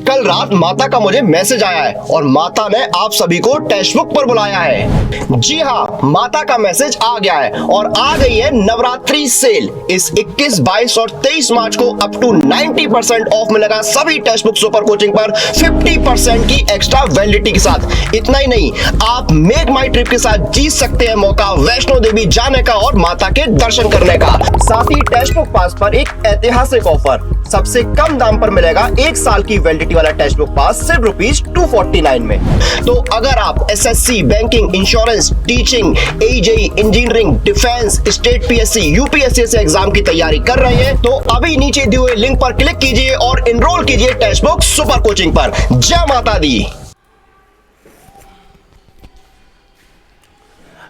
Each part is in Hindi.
कल रात माता का मुझे मैसेज आया है और माता ने आप सभी को टेक्स्ट बुक पर बुलाया है। जी हाँ, माता का मैसेज आ गया है और आ गई है नवरात्रि सेल। इस 21, 22 और 23 मार्च को अप टू 90% ऑफ मिलेगा सभी टेक्स्ट बुक सुपर कोचिंग पर 50% की एक्स्ट्रा वैलिडिटी के साथ। इतना ही नहीं, आप मेक माई ट्रिप के साथ जीत सकते हैं मौका वैष्णो देवी जाने का और माता के दर्शन करने का। साथ ही टेक्स्ट बुक पास पर एक ऐतिहासिक ऑफर, सबसे कम दाम पर मिलेगा 1 साल की वैलिडिटी वाला टेक्स्ट बुक पास सिर्फ ₹249 में। तो अगर आप SSC, banking, insurance, teaching, AJE, engineering, defence, state PSC, UPSC से एग्जाम की तैयारी कर रहे हैं तो अभी नीचे दिए हुए लिंक पर क्लिक कीजिए और एनरोल कीजिए टेक्स्ट बुक सुपर कोचिंग पर। जय माता दी।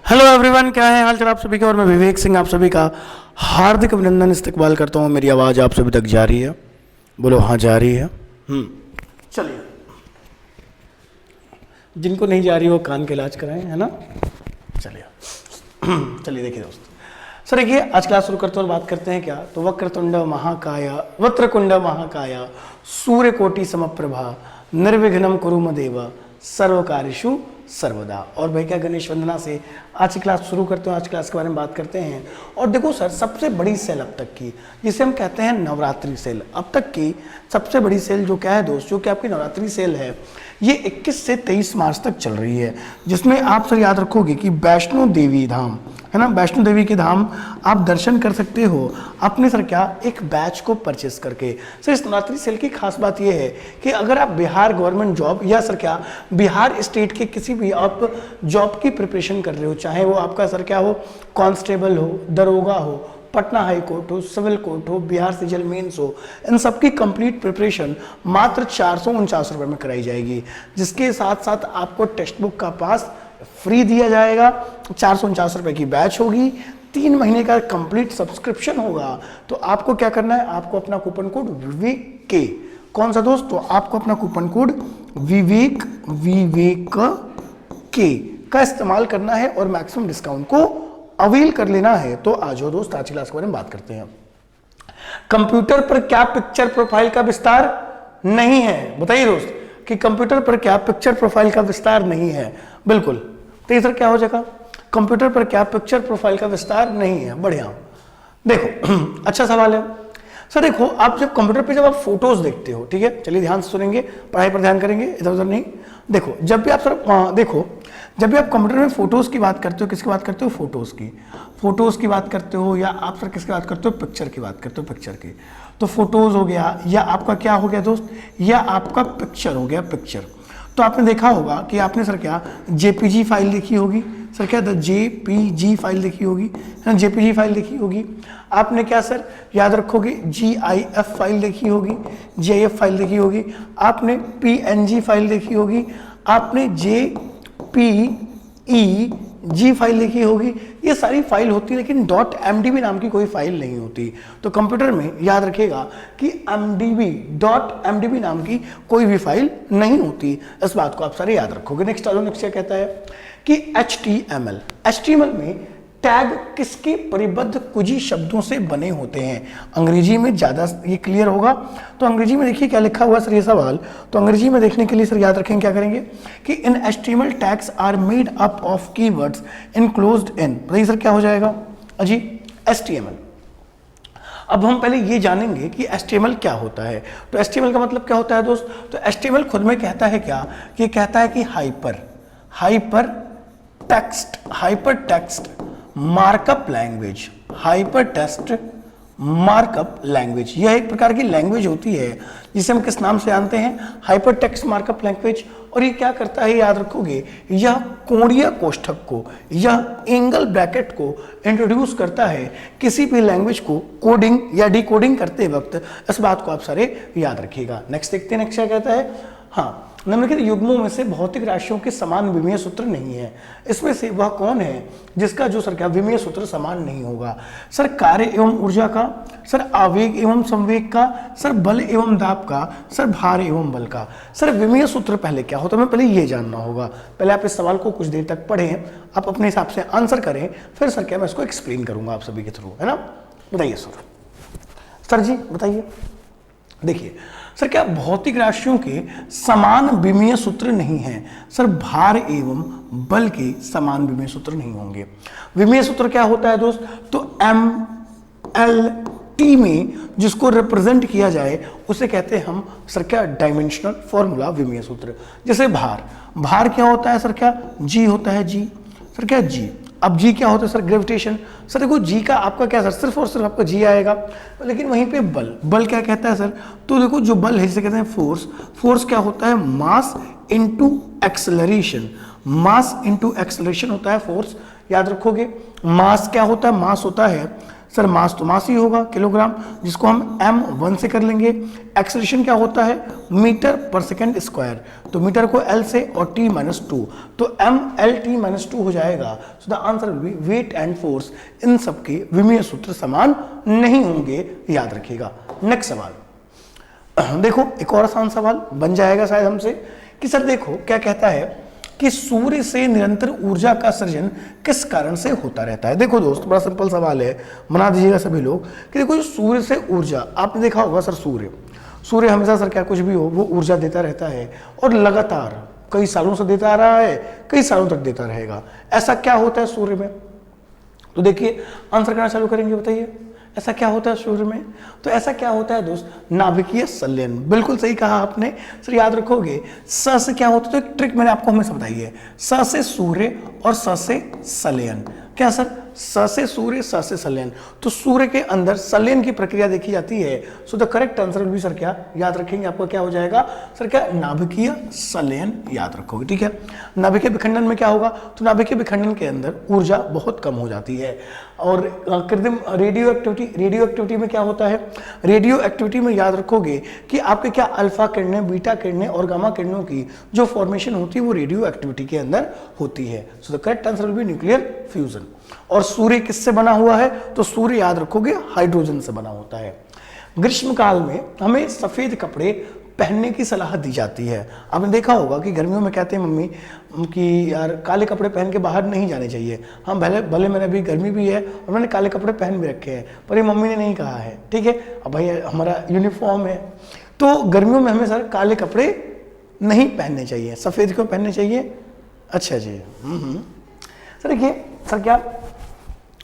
हेलो एवरीवन, क्या है हाल चाल आप सभी का। और मैं विवेक सिंह आप सभी का हार्दिक अभिनंदन इस्तकबाल करता हूँ। मेरी आवाज़ आप सभी तक जा रही है? बोलो हाँ, जा रही है। चलिए, जिनको नहीं जा रही वो कान के इलाज कराएं, है ना। चलिए चलिए देखिए दोस्त, सर देखिए आज क्लास शुरू करते हैं और बात करते हैं क्या, तो वक्रतुंड महाकाय वक्रकुंड महाकाय सूर्यकोटि समप्रभा निर्विघ्नं कुरु मदेव सर्वकार्येषु सर्वदा। और भाई क्या गणेश वंदना से आज की क्लास शुरू करते हैं। आज क्लास के बारे में बात करते हैं। और देखो सर, सबसे बड़ी सेल अब तक की, जिसे हम कहते हैं नवरात्रि सेल, अब तक की सबसे बड़ी सेल जो क्या है दोस्त, जो कि आपकी नवरात्रि सेल है, ये 21 से 23 मार्च तक चल रही है। जिसमें आप सर याद रखोगे कि वैष्णो देवी धाम है ना, वैष्णो देवी के धाम आप दर्शन कर सकते हो अपने सर क्या एक बैच को परचेस करके। सर इस नवरात्रि सेल की खास बात यह है कि अगर आप बिहार गवर्नमेंट जॉब या सर क्या बिहार स्टेट के किसी भी आप जॉब की प्रिपरेशन कर रहे हो, चाहे वो आपका सर क्या हो कांस्टेबल हो, दरोगा हो, पटना हाई कोर्ट हो, सिविल कोर्ट हो, बिहार सिविल मेंस हो, इन सब की कंप्लीट प्रिपरेशन मात्र 449 रुपये में कराई जाएगी। जिसके साथ साथ आपको टेक्स्ट बुक का पास फ्री दिया जाएगा, 449 रुपये की बैच होगी, 3 महीने का कंप्लीट सब्सक्रिप्शन होगा। तो आपको क्या करना है, आपको अपना कूपन कोड विवेक के, कौन सा दोस्त, तो आपको अपना कूपन कोड विवेक के का इस्तेमाल करना है और मैक्सिमम डिस्काउंट को अवेल कर लेना है। तो आ जाओ दोस्त, आज की क्लास के बारे में बात करते हैं। कंप्यूटर पर क्या पिक्चर प्रोफाइल का विस्तार नहीं है? बताइए दोस्त कि कंप्यूटर पर क्या पिक्चर प्रोफाइल का विस्तार नहीं है। बिल्कुल, तो सर क्या हो जाएगा, कंप्यूटर पर क्या पिक्चर प्रोफाइल का विस्तार नहीं है। बढ़िया, देखो अच्छा सवाल है सर। देखो आप जब कंप्यूटर पे जब आप फोटोज देखते हो, ठीक है, चलिए ध्यान से सुनेंगे, पढ़ाई पर ध्यान करेंगे, इधर उधर नहीं। देखो जब भी आप सर देखो जब भी आप कंप्यूटर में फोटोज की बात करते हो, किसकी बात करते हो, फोटोज की बात करते हो, या आप सर किसकी बात करते हो, पिक्चर की बात करते हो, पिक्चर की। तो फोटोज हो गया, या आपका क्या हो गया दोस्त, या आपका पिक्चर हो गया, पिक्चर। तो आपने देखा होगा कि आपने सर क्या जेपीजी फाइल देखी होगी, सर क्या जेपीजी फाइल देखी होगी, जेपीजी फाइल देखी होगी। आपने क्या सर याद रखोगे, जीआईएफ फाइल देखी होगी, जीआईएफ फाइल देखी होगी। आपने पीएनजी फाइल देखी होगी, आपने जेपीईजी फाइल देखी होगी। ये सारी फाइल होती है, लेकिन .mdb नाम की कोई फाइल नहीं होती। तो कंप्यूटर में याद रखिएगा कि .mdb नाम की कोई भी फाइल नहीं होती। इस बात को आप सारे याद रखोगे। नेक्स्ट क्या कहता है कि HTML में टैग किसके परिबद्ध कुजी शब्दों से बने होते हैं। अंग्रेजी में ज्यादा ये क्लियर होगा, तो अंग्रेजी में देखिए क्या लिखा हुआ सर ये सवाल। तो अंग्रेजी में देखने के लिए सर याद रखेंगे क्या करेंगे कि इन HTML tags are made up of keywords enclosed in. बताइए सर क्या हो जाएगा अजी, HTML। अब हम पहले ये जानेंगे कि HTML क्या होता है। तो HTML का मतलब क्या होता है दोस्त, तो HTML खुद में कहता है क्या, कि कहता है कि hyper text markup language, markup language. यह एक प्रकार की लैंग्वेज होती है जिसे हम किस नाम से जानते हैं, हाइपर टेक्स्ट मार्कअप लैंग्वेज। और ये क्या करता है याद रखोगे, यह कोणीय कोष्ठक को, यह एंगल ब्रैकेट को इंट्रोड्यूस करता है किसी भी लैंग्वेज को कोडिंग या डिकोडिंग करते वक्त। इस बात को आप सारे याद रखिएगा। नेक्स्ट देखते हैं, नेक्स्ट क्या कहता है। हाँ, निम्नलिखित युग्मों में से भौतिक राशियों के समान विमीय सूत्र नहीं है। इसमें से वह कौन है जिसका जो सर क्या विमीय सूत्र समान नहीं होगा। सर कार्य एवं ऊर्जा का, सर आवेग एवं संवेग का, सर बल एवं दाब का, सर भार एवं बल का। सर विमीय सूत्र पहले क्या होता है, हमें पहले ये जानना होगा। पहले आप इस सवाल को कुछ देर तक पढ़ें, आप अपने हिसाब से आंसर करें, फिर सर क्या मैं इसको एक्सप्लेन करूंगा आप सभी के थ्रू, है ना। बताइए सर जी बताइए। देखिए सर क्या भौतिक राशियों के समान विमीय सूत्र नहीं है? सर भार एवं बल के समान विमीय सूत्र नहीं होंगे। विमीय सूत्र क्या होता है दोस्त? तो एम एल टी में जिसको रिप्रेजेंट किया जाए उसे कहते हैं हम सर क्या डायमेंशनल फॉर्मूला विमीय सूत्र। जैसे भार क्या होता है सर? क्या जी होता है, जी सर क्या जी। अब जी क्या होता है सर? ग्रेविटेशन। सर देखो जी का आपका क्या सर? सिर्फ और सिर्फ आपका जी आएगा, लेकिन वहीं पे बल क्या कहता है सर? तो देखो जो बल है जिसे कहते हैं फोर्स क्या होता है? Mass into acceleration. Mass into acceleration होता है फोर्स, याद रखोगे। मास क्या होता है? मास होता है सर, मास तो मास ही होगा किलोग्राम, जिसको हम m1 से कर लेंगे। एक्सेलरेशन क्या होता है? मीटर पर सेकंड स्क्वायर, तो मीटर को l से और t-2, तो mlt-2 हो जाएगा। So the answer will be weight and force. इन सबके विमीय सूत्र समान नहीं होंगे, याद रखिएगा। नेक्स्ट सवाल देखो, एक और आसान सवाल बन जाएगा शायद हमसे कि सर देखो क्या कहता है कि सूर्य से निरंतर ऊर्जा का सृजन किस कारण से होता रहता है। देखो दोस्त, बड़ा सिंपल सवाल है, बना दीजिएगा सभी लोग कि देखो सूर्य से ऊर्जा, आपने देखा होगा सर सूर्य हमेशा सर क्या कुछ भी हो वो ऊर्जा देता रहता है और लगातार कई सालों से देता आ रहा है, कई सालों तक देता रहेगा। ऐसा क्या होता है सूर्य में? तो देखिए आंसर करना चालू करेंगे, बताइए ऐसा क्या होता है सूर्य में? तो ऐसा क्या होता है दोस्त? नाभिकीय संलयन। बिल्कुल सही कहा आपने सर, याद रखोगे। स से क्या होता है? तो एक ट्रिक मैंने आपको हमेशा बताई है, स से सूर्य और स से संलयन। क्या सर? स से सूर्य, स से संलयन। तो सूर्य के अंदर संलयन की प्रक्रिया देखी जाती है। So the correct answer will B sir क्या, याद रखेंगे आपका क्या हो जाएगा सर? क्या नाभिकीय संलयन, याद रखोगे। ठीक है, नाभिकीय विखंडन में क्या होगा? तो नाभिकीय विखंडन के अंदर ऊर्जा बहुत कम हो जाती है। और कृत्रिम रेडियो एक्टिविटी में क्या होता है? रेडियो एक्टिविटी में याद रखोगे कि आपके क्या अल्फा किरणें, बीटा किरणें और गामा किरणों की जो फॉर्मेशन होती है वो रेडियो एक्टिविटी के अंदर होती है। So the correct answer will B nuclear fusion. और सूर्य किससे बना हुआ है? तो सूर्य याद रखोगे हाइड्रोजन से बना होता है। ग्रीष्म काल में हमें सफेद कपड़े पहनने की सलाह दी जाती है। आपने देखा होगा कि गर्मियों में कहते हैं मम्मी कि यार काले कपड़े पहन के बाहर नहीं जाने चाहिए। हाँ भले मैंने अभी गर्मी भी है और मैंने काले कपड़े पहन भी रखे हैं, पर ये मम्मी ने नहीं कहा है। ठीक है, अब भाई हमारा यूनिफॉर्म है, तो गर्मियों में हमें सर काले कपड़े नहीं पहनने चाहिए, सफ़ेद क्यों पहनने चाहिए? अच्छा जी, सर देखिए सर क्या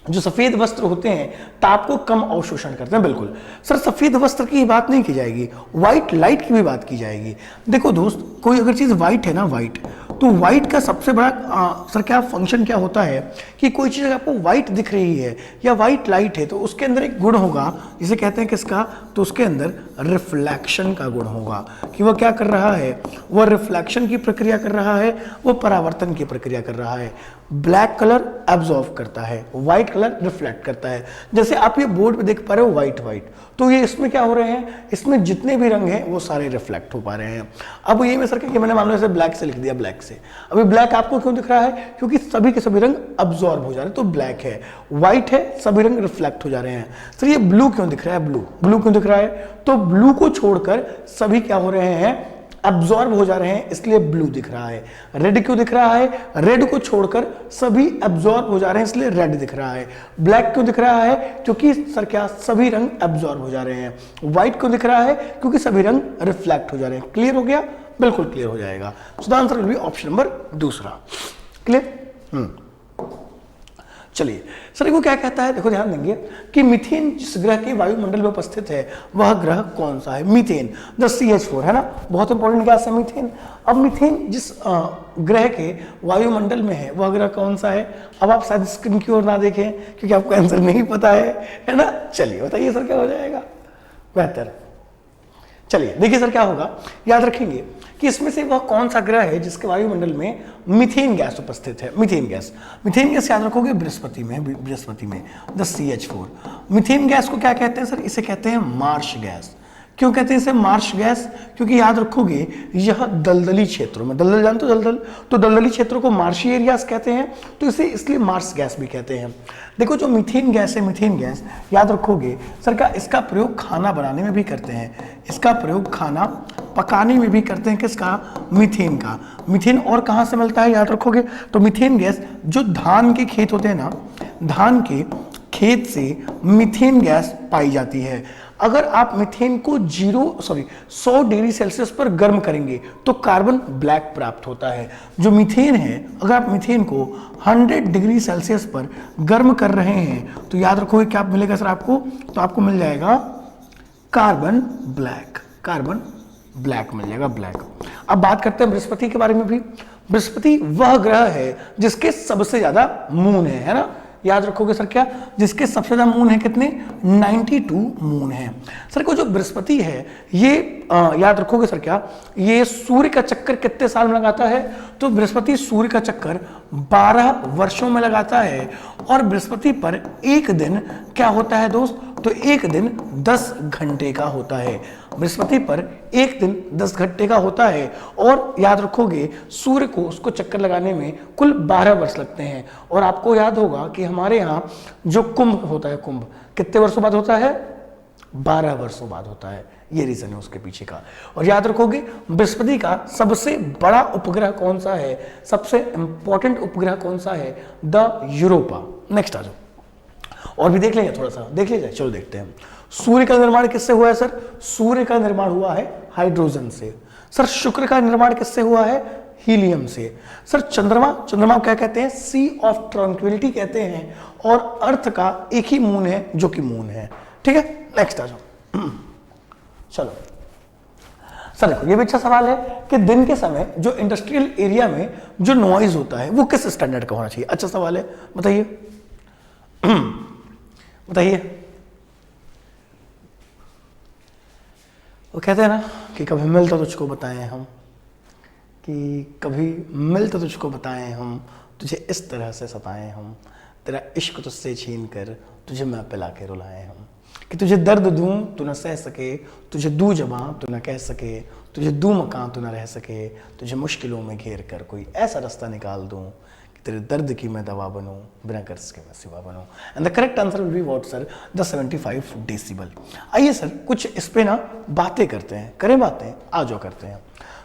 जो सफेद वस्त्र होते हैं ताप को कम अवशोषण करते हैं। बिल्कुल सर, सफेद वस्त्र की बात नहीं की जाएगी, व्हाइट लाइट की भी बात की जाएगी। देखो दोस्त, कोई अगर चीज व्हाइट है ना, व्हाइट, तो व्हाइट का सबसे बड़ा सर क्या फंक्शन क्या होता है कि कोई चीज आपको व्हाइट दिख रही है या व्हाइट लाइट है तो उसके अंदर एक गुण होगा जिसे कहते हैं किसका? तो उसके अंदर रिफ्लेक्शन का गुण होगा कि वह क्या कर रहा है? वह रिफ्लेक्शन की प्रक्रिया कर रहा है, वह परावर्तन की प्रक्रिया कर रहा है। ब्लैक कलर एब्जॉर्ब करता है, व्हाइट कलर रिफ्लेक्ट करता है। जैसे आप ये बोर्ड पे देख पा रहे हो व्हाइट व्हाइट, तो ये इसमें क्या हो रहे हैं? इसमें जितने भी रंग हैं वो सारे रिफ्लेक्ट हो पा रहे हैं। अब ये मैं सर कि मैंने मान लो ऐसे ब्लैक से लिख दिया, ब्लैक से। अभी ब्लैक आपको क्यों दिख रहा है? क्योंकि सभी के सभी रंग अब्जॉर्ब हो जा रहे हैं, तो ब्लैक है। व्हाइट है, सभी रंग रिफ्लेक्ट हो जा रहे हैं। सर ये ब्लू क्यों दिख रहा है? ब्लू क्यों दिख रहा है? तो ब्लू को छोड़कर सभी क्या हो रहे हैं? अब्जॉर्ब हो जा रहे हैं, इसलिए ब्लू दिख रहा है। रेड क्यों दिख रहा है? रेड को छोड़कर सभी अब्जॉर्ब हो जा रहे हैं, इसलिए रेड दिख रहा है। ब्लैक क्यों दिख रहा है? क्योंकि सर क्या सभी रंग अब्जॉर्ब हो जा रहे हैं। व्हाइट क्यों दिख रहा है? क्योंकि सभी रंग रिफ्लेक्ट हो जा रहे हैं। क्लियर हो गया? बिल्कुल क्लियर हो जाएगा। So the answer will be option number दूसरा। क्लियर? चलिए सर देखो क्या कहता है, देखो ध्यान देंगे कि मीथेन जिस ग्रह के वायुमंडल में उपस्थित है वह ग्रह कौन सा है? मीथेन, द CH4 है ना, बहुत इंपॉर्टेंट गैस है मीथेन। अब मीथेन जिस ग्रह के वायुमंडल में है वह ग्रह कौन सा है? अब आप शायद स्क्रीन की ओर ना देखें क्योंकि आपको आंसर नहीं पता है ना। चलिए बताइए सर क्या हो जाएगा? बेहतर। चलिए देखिए सर क्या होगा, याद रखेंगे कि इसमें से वह कौन सा ग्रह है जिसके वायुमंडल में मीथेन गैस उपस्थित है? मीथेन गैस याद रखोगे बृहस्पति में, द CH4। मीथेन गैस को क्या कहते हैं सर? इसे कहते हैं मार्श गैस। क्यों कहते हैं इसे मार्श गैस? क्योंकि याद रखोगे यह दलदली क्षेत्रों में, दलदल जानते हो दलदल, तो दलदली क्षेत्रों को मार्शी एरियाज कहते हैं, तो इसे इसलिए मार्श गैस भी कहते हैं। देखो जो मीथेन गैस है, मीथेन गैस याद रखोगे सर का इसका प्रयोग खाना बनाने में भी करते हैं, इसका प्रयोग खाना पकाने में भी करते हैं। किसका? मीथेन का। मीथेन और कहाँ से मिलता है याद रखोगे? तो मीथेन गैस जो धान के खेत होते हैं ना, धान के खेत से मीथेन गैस पाई जाती है। अगर आप मीथेन को 100 डिग्री सेल्सियस पर गर्म करेंगे तो कार्बन ब्लैक प्राप्त होता है। जो मीथेन है, अगर आप मीथेन को 100 डिग्री सेल्सियस पर गर्म कर रहे हैं तो याद रखोगे क्या मिलेगा सर आपको, तो आपको मिल जाएगा कार्बन ब्लैक मिल जाएगा, ब्लैक। अब बात करते हैं बृहस्पति के बारे में भी। बृहस्पति वह ग्रह है जिसके सबसे ज्यादा मून है ना, याद रखोगे सर क्या, जिसके सबसे ज्यादा मून है कितने, 92 मून है सर। को जो बृहस्पति है ये याद रखोगे सर क्या, ये सूर्य का चक्कर कितने साल में लगाता है, तो बृहस्पति सूर्य का चक्कर 12 वर्षों में लगाता है। और बृहस्पति पर एक दिन क्या होता है दोस्त, तो एक दिन 10 घंटे का होता है। बृहस्पति पर एक दिन 10 घंटे का होता है। और याद रखोगे सूर्य को उसको चक्कर लगाने में कुल 12 वर्ष लगते हैं। और आपको याद होगा कि हमारे यहाँ जो कुंभ होता है, कुंभ कितने वर्षों बाद होता है, 12 वर्षों बाद होता है। ये रीजन है उसके पीछे का। और याद रखोगे बृहस्पति का सबसे बड़ा उपग्रह कौन सा है, सबसे इंपॉर्टेंट उपग्रह कौन सा है, द यूरोपा। नेक्स्ट आ जाओ और भी देख लेंगे, थोड़ा सा देख लीजिए, चलो देखते हैं। सूर्य का निर्माण किससे हुआ है सर, सूर्य का निर्माण हुआ है हाइड्रोजन से। सर शुक्र का निर्माण किससे हुआ है, हीलियम से। सर चंद्रमा क्या कहते हैं, सी ऑफ ट्रंक्विलिटी कहते हैं। और अर्थ का एक ही मून है जो कि मून है। ठीक है, नेक्स्ट आ जाओ। चलो सर देखो ये भी अच्छा सवाल है कि दिन के समय जो इंडस्ट्रियल एरिया में जो नॉइज होता है वो किस स्टैंडर्ड का होना चाहिए। अच्छा सवाल है, बताइए बताइए। वो कहते हैं ना कि कभी मिलता तुझको बताएं हम, कि कभी मिलता तुझको बताएं हम, तुझे इस तरह से सताएं हम, तेरा इश्क तुझसे छीन कर तुझे मैं पिला के रुलाएं हम। कि तुझे दर्द दूं तू न सह सके, तुझे दूं जबां तू न कह सके, तुझे दूं मकान तू न रह सके, तुझे मुश्किलों में घेर कर कोई ऐसा रास्ता निकाल दूं कि तेरे दर्द की मैं दवा बनूं, बिना कर्ज के मैं सिवा बनूं। And the correct answer will be what sir, the 75 decibel. आइए सर कुछ इस पे ना बातें करते हैं, करें बातें, आ जाओ करते हैं।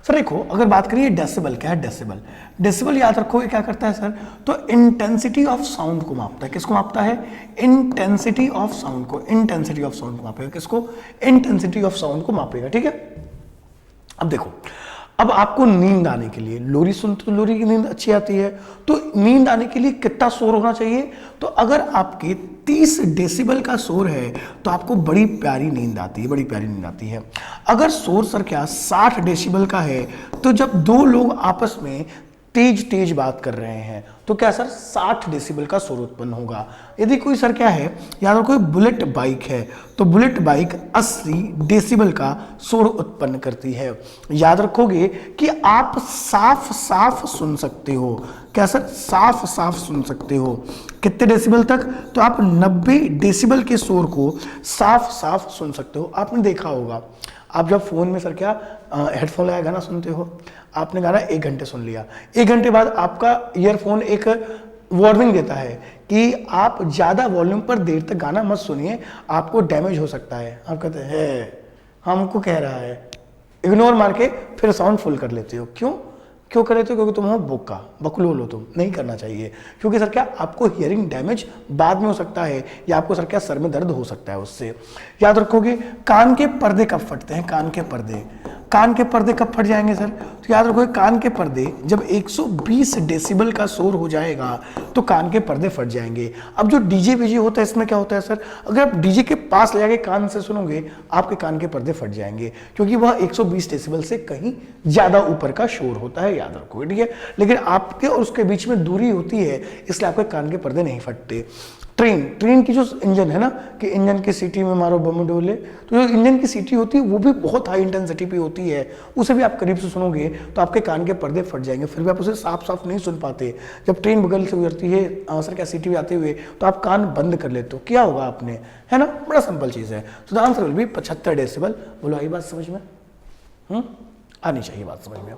सर देखो अगर बात करिए डेसिबल, क्या है डेसिबल, डेसिबल याद रखोगे क्या करता है सर, तो इंटेंसिटी ऑफ साउंड को मापता है। किसको मापता है, इंटेंसिटी ऑफ साउंड को, इंटेंसिटी ऑफ साउंड को मापेगा। किसको, इंटेंसिटी ऑफ साउंड को मापेगा। ठीक है, अब देखो अब आपको नींद आने के लिए, लोरी सुनते तो लोरी की नींद अच्छी आती है, तो नींद आने के लिए कितना शोर होना चाहिए, तो अगर आपके 30 डेसिबल का शोर है तो आपको बड़ी प्यारी नींद आती है, बड़ी प्यारी नींद आती है। अगर शोर सर क्या 60 डेसिबल का है तो जब दो लोग आपस में तेज तेज बात कर रहे हैं तो क्या सर 60 डेसिबल का शोर उत्पन्न होगा। यदि कोई सर क्या है, याद रखो बुलेट बाइक है तो बुलेट बाइक 80 डेसिबल का शोर उत्पन्न करती है। याद रखोगे कि आप साफ साफ सुन सकते हो, क्या सर, साफ साफ सुन सकते हो। कितने डेसिबल तक, तो आप 90 डेसिबल के शोर को साफ साफ सुन सकते हो। आपने देखा होगा आप जब फोन में सर क्या हेडफोन लगा गाना सुनते हो, आपने गाना 1 घंटे सुन लिया, 1 घंटे बाद आपका ईयरफोन एक वार्निंग देता है कि आप ज्यादा वॉल्यूम पर देर तक गाना मत सुनिए, आपको डैमेज हो सकता है। आप कहते हैं हमको कह रहा है, इग्नोर मार के फिर साउंड फुल कर लेते हो। क्यों कर लेते हो, क्योंकि तुम हो बोका, बकलोल हो, तुम नहीं करना चाहिए। क्योंकि सर क्या आपको हियरिंग डैमेज बाद में हो सकता है, या आपको सर क्या सर में दर्द हो सकता है उससे। याद रखोगे कान के पर्दे कब फटते हैं, कान के पर्दे कब फट जाएंगे सर, तो याद रखोगे कान के पर्दे जब 120 डेसिबल का शोर हो जाएगा तो कान के पर्दे फट जाएंगे। अब जो डीजे वीजे होता है इसमें क्या होता है सर, अगर आप डीजे के पास ले जाके कान से सुनोगे आपके कान के पर्दे फट जाएंगे, क्योंकि वह 120 डेसिबल से कहीं ज्यादा ऊपर का शोर होता है। याद रखोगे, ठीक है। लेकिन आपके और उसके बीच में दूरी होती है, इसलिए आपके कान के पर्दे नहीं फटते। ट्रेन की जो इंजन है ना, कि इंजन की सीटी में मारो बम डोले, तो जो इंजन की सीटी होती है वो भी बहुत हाई इंटेंसिटी पे होती है, उसे भी आप करीब से सुनोगे तो आपके कान के पर्दे फट जाएंगे, फिर भी आप उसे साफ साफ नहीं सुन पाते। जब ट्रेन बगल से गुजरती है सर क्या सीटी में आते हुए तो आप कान बंद कर लेते हो, क्या होगा आपने, है ना, बड़ा सिंपल चीज़ है। तो the answer will B 75 decibel. बोलो आई बात समझ में, आनी चाहिए बात समझ में।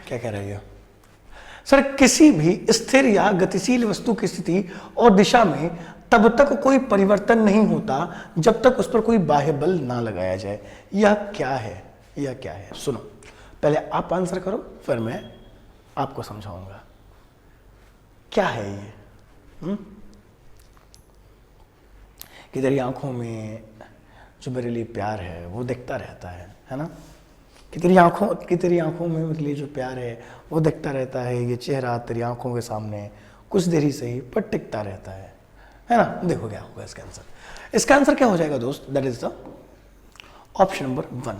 क्या कह रही है सर, किसी भी स्थिर या गतिशील वस्तु की स्थिति और दिशा में तब तक कोई परिवर्तन नहीं होता जब तक उस पर कोई बाह्य बल ना लगाया जाए। यह क्या है, यह क्या है, सुनो पहले आप आंसर करो फिर मैं आपको समझाऊंगा क्या है ये। कि तेरी आंखों में जो मेरे लिए प्यार है वो दिखता रहता है ना, कि तेरी आंखों में मेरे लिए जो प्यार है वो दिखता रहता है, ये चेहरा तेरी आंखों के सामने कुछ देर ही सही पर टिकता रहता है ना। देखो क्या होगा इसका आंसर, इसका आंसर क्या हो जाएगा दोस्त, that is the option number 1।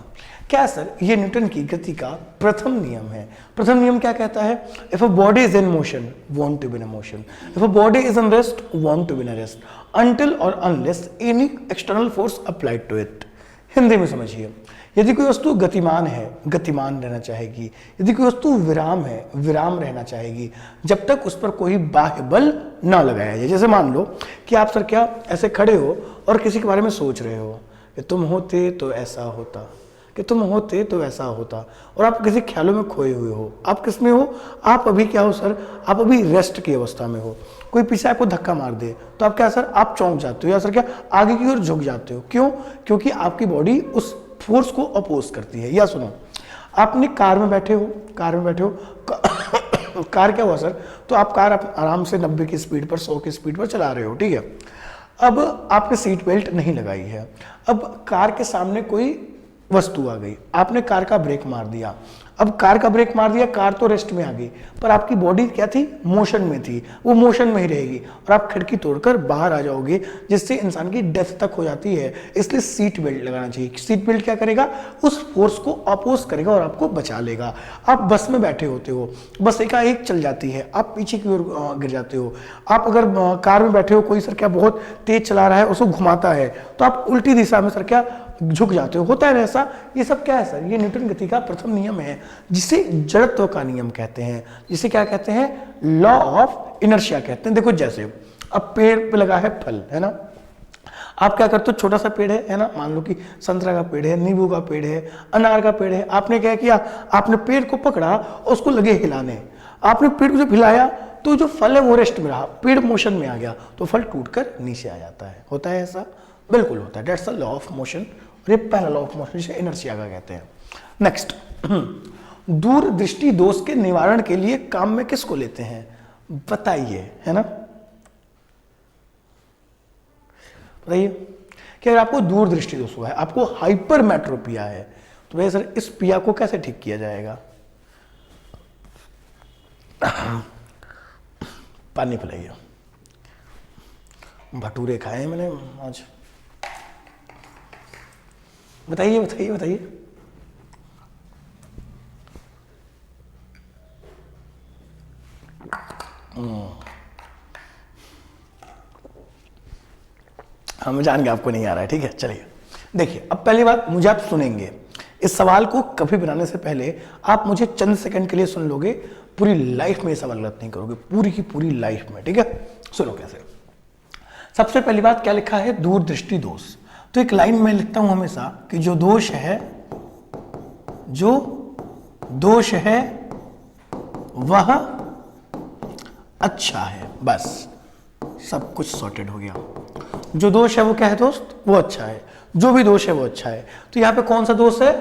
क्या सर, ये न्यूटन की गति का प्रथम नियम है। प्रथम नियम क्या कहता है, if a body is in motion want to be in motion, if a body is in rest want to be in rest, until और unless any external force applied to it. Hindi में समझिए, यदि कोई वस्तु गतिमान है गतिमान रहना चाहेगी, यदि कोई वस्तु विराम है विराम रहना चाहेगी, जब तक उस पर कोई बाह्य बल ना लगाया जाए। जैसे मान लो कि आप सर क्या ऐसे खड़े हो और किसी के बारे में सोच रहे हो कि तुम होते तो ऐसा होता, कि तुम होते तो ऐसा होता, और आप किसी ख्यालों में खोए हुए हो। आप किस में हो, आप अभी क्या हो सर, आप अभी रेस्ट की अवस्था में हो। कोई पीछे आपको धक्का मार दे तो आप क्या सर, आप चौंक जाते हो या सर क्या आगे की ओर झुक जाते हो। क्यों, क्योंकि आपकी बॉडी उस फोर्स को अपोज करती है। या सुनो, आपने कार में बैठे हो कार क्या हुआ सर, तो आप कार आराम से 90 की स्पीड पर 100 की स्पीड पर चला रहे हो, ठीक है। अब आपने सीट बेल्ट नहीं लगाई है, अब कार के सामने कोई वस्तु आ गई, आपने कार का ब्रेक मार दिया। अब कार का ब्रेक मार दिया, कार तो रेस्ट में आ गई, पर आपकी बॉडी क्या थी, मोशन में थी, वो मोशन में ही रहेगी और आप खिड़की तोड़कर बाहर आ जाओगे, जिससे इंसान की डेथ तक हो जाती है। इसलिए सीट बेल्ट लगाना चाहिए। सीट बेल्ट क्या करेगा, उस फोर्स को अपोज करेगा और आपको बचा लेगा। आप बस में बैठे होते हो, बस एकाएक चल जाती है, आप पीछे की ओर गिर जाते हो। आप अगर कार में बैठे हो, कोई सर क्या बहुत तेज चला रहा है, उसको घुमाता है, तो आप उल्टी दिशा में सर क्या झुक जाते हो। होता है ऐसा, ये सब क्या है सर, ये न्यूटन गति का प्रथम नियम है, जिसे जड़त्व का नियम कहते हैं, जिसे क्या कहते हैं, लॉ ऑफ इनर्शिया कहते हैं। देखो जैसे अब पेड़ पे लगा है फल, है ना, आप क्या करते हो, छोटा सा पेड़ है ना, मान लो कि संतरा का पेड़ है, नींबू का पेड़ है, अनार का पेड़ है। आपने क्या किया, आपने पेड़ को पकड़ा और उसको लगे हिलाने, आपने पेड़ को जब हिलाया तो जो फल है वो रेस्ट में रहा, पेड़ मोशन में आ गया, तो फल टूटकर नीचे आ जाता है। होता है ऐसा, बिल्कुल होता है। That's the law of motion, ये पहला लॉ ऑफ मोशन जिसे इनर्शिया का कहते हैं। नेक्स्ट, दूरदृष्टि दोष के निवारण के लिए काम में किसको लेते हैं, बताइए, है ना, बताइए कि अगर आपको दूरदृष्टि दोष हुआ है, आपको हाइपरमेट्रोपिया है, तो भैया सर इस पिया को कैसे ठीक किया जाएगा, पानी पिलाइए। भटूरे खाए हैं मैंने आज, बताइए बताइए बताइए। हम जान गए आपको नहीं आ रहा है, ठीक है। चलिए देखिए, अब पहली बात मुझे आप सुनेंगे, इस सवाल को कभी बनाने से पहले आप मुझे चंद सेकंड के लिए सुन लोगे, पूरी लाइफ में ये सवाल गलत नहीं करोगे, पूरी की पूरी लाइफ में, ठीक है। सुनो कैसे। सबसे पहली बात क्या लिखा है, दूरदृष्टि दोष। तो एक लाइन में लिखता हूं हमेशा कि जो दोष है वह अच्छा है, बस सब कुछ सॉर्टेड हो गया। जो दोष है वो क्या है दोस्त, वो अच्छा है, जो भी दोष है वो अच्छा है। तो यहां पे कौन सा दोष है,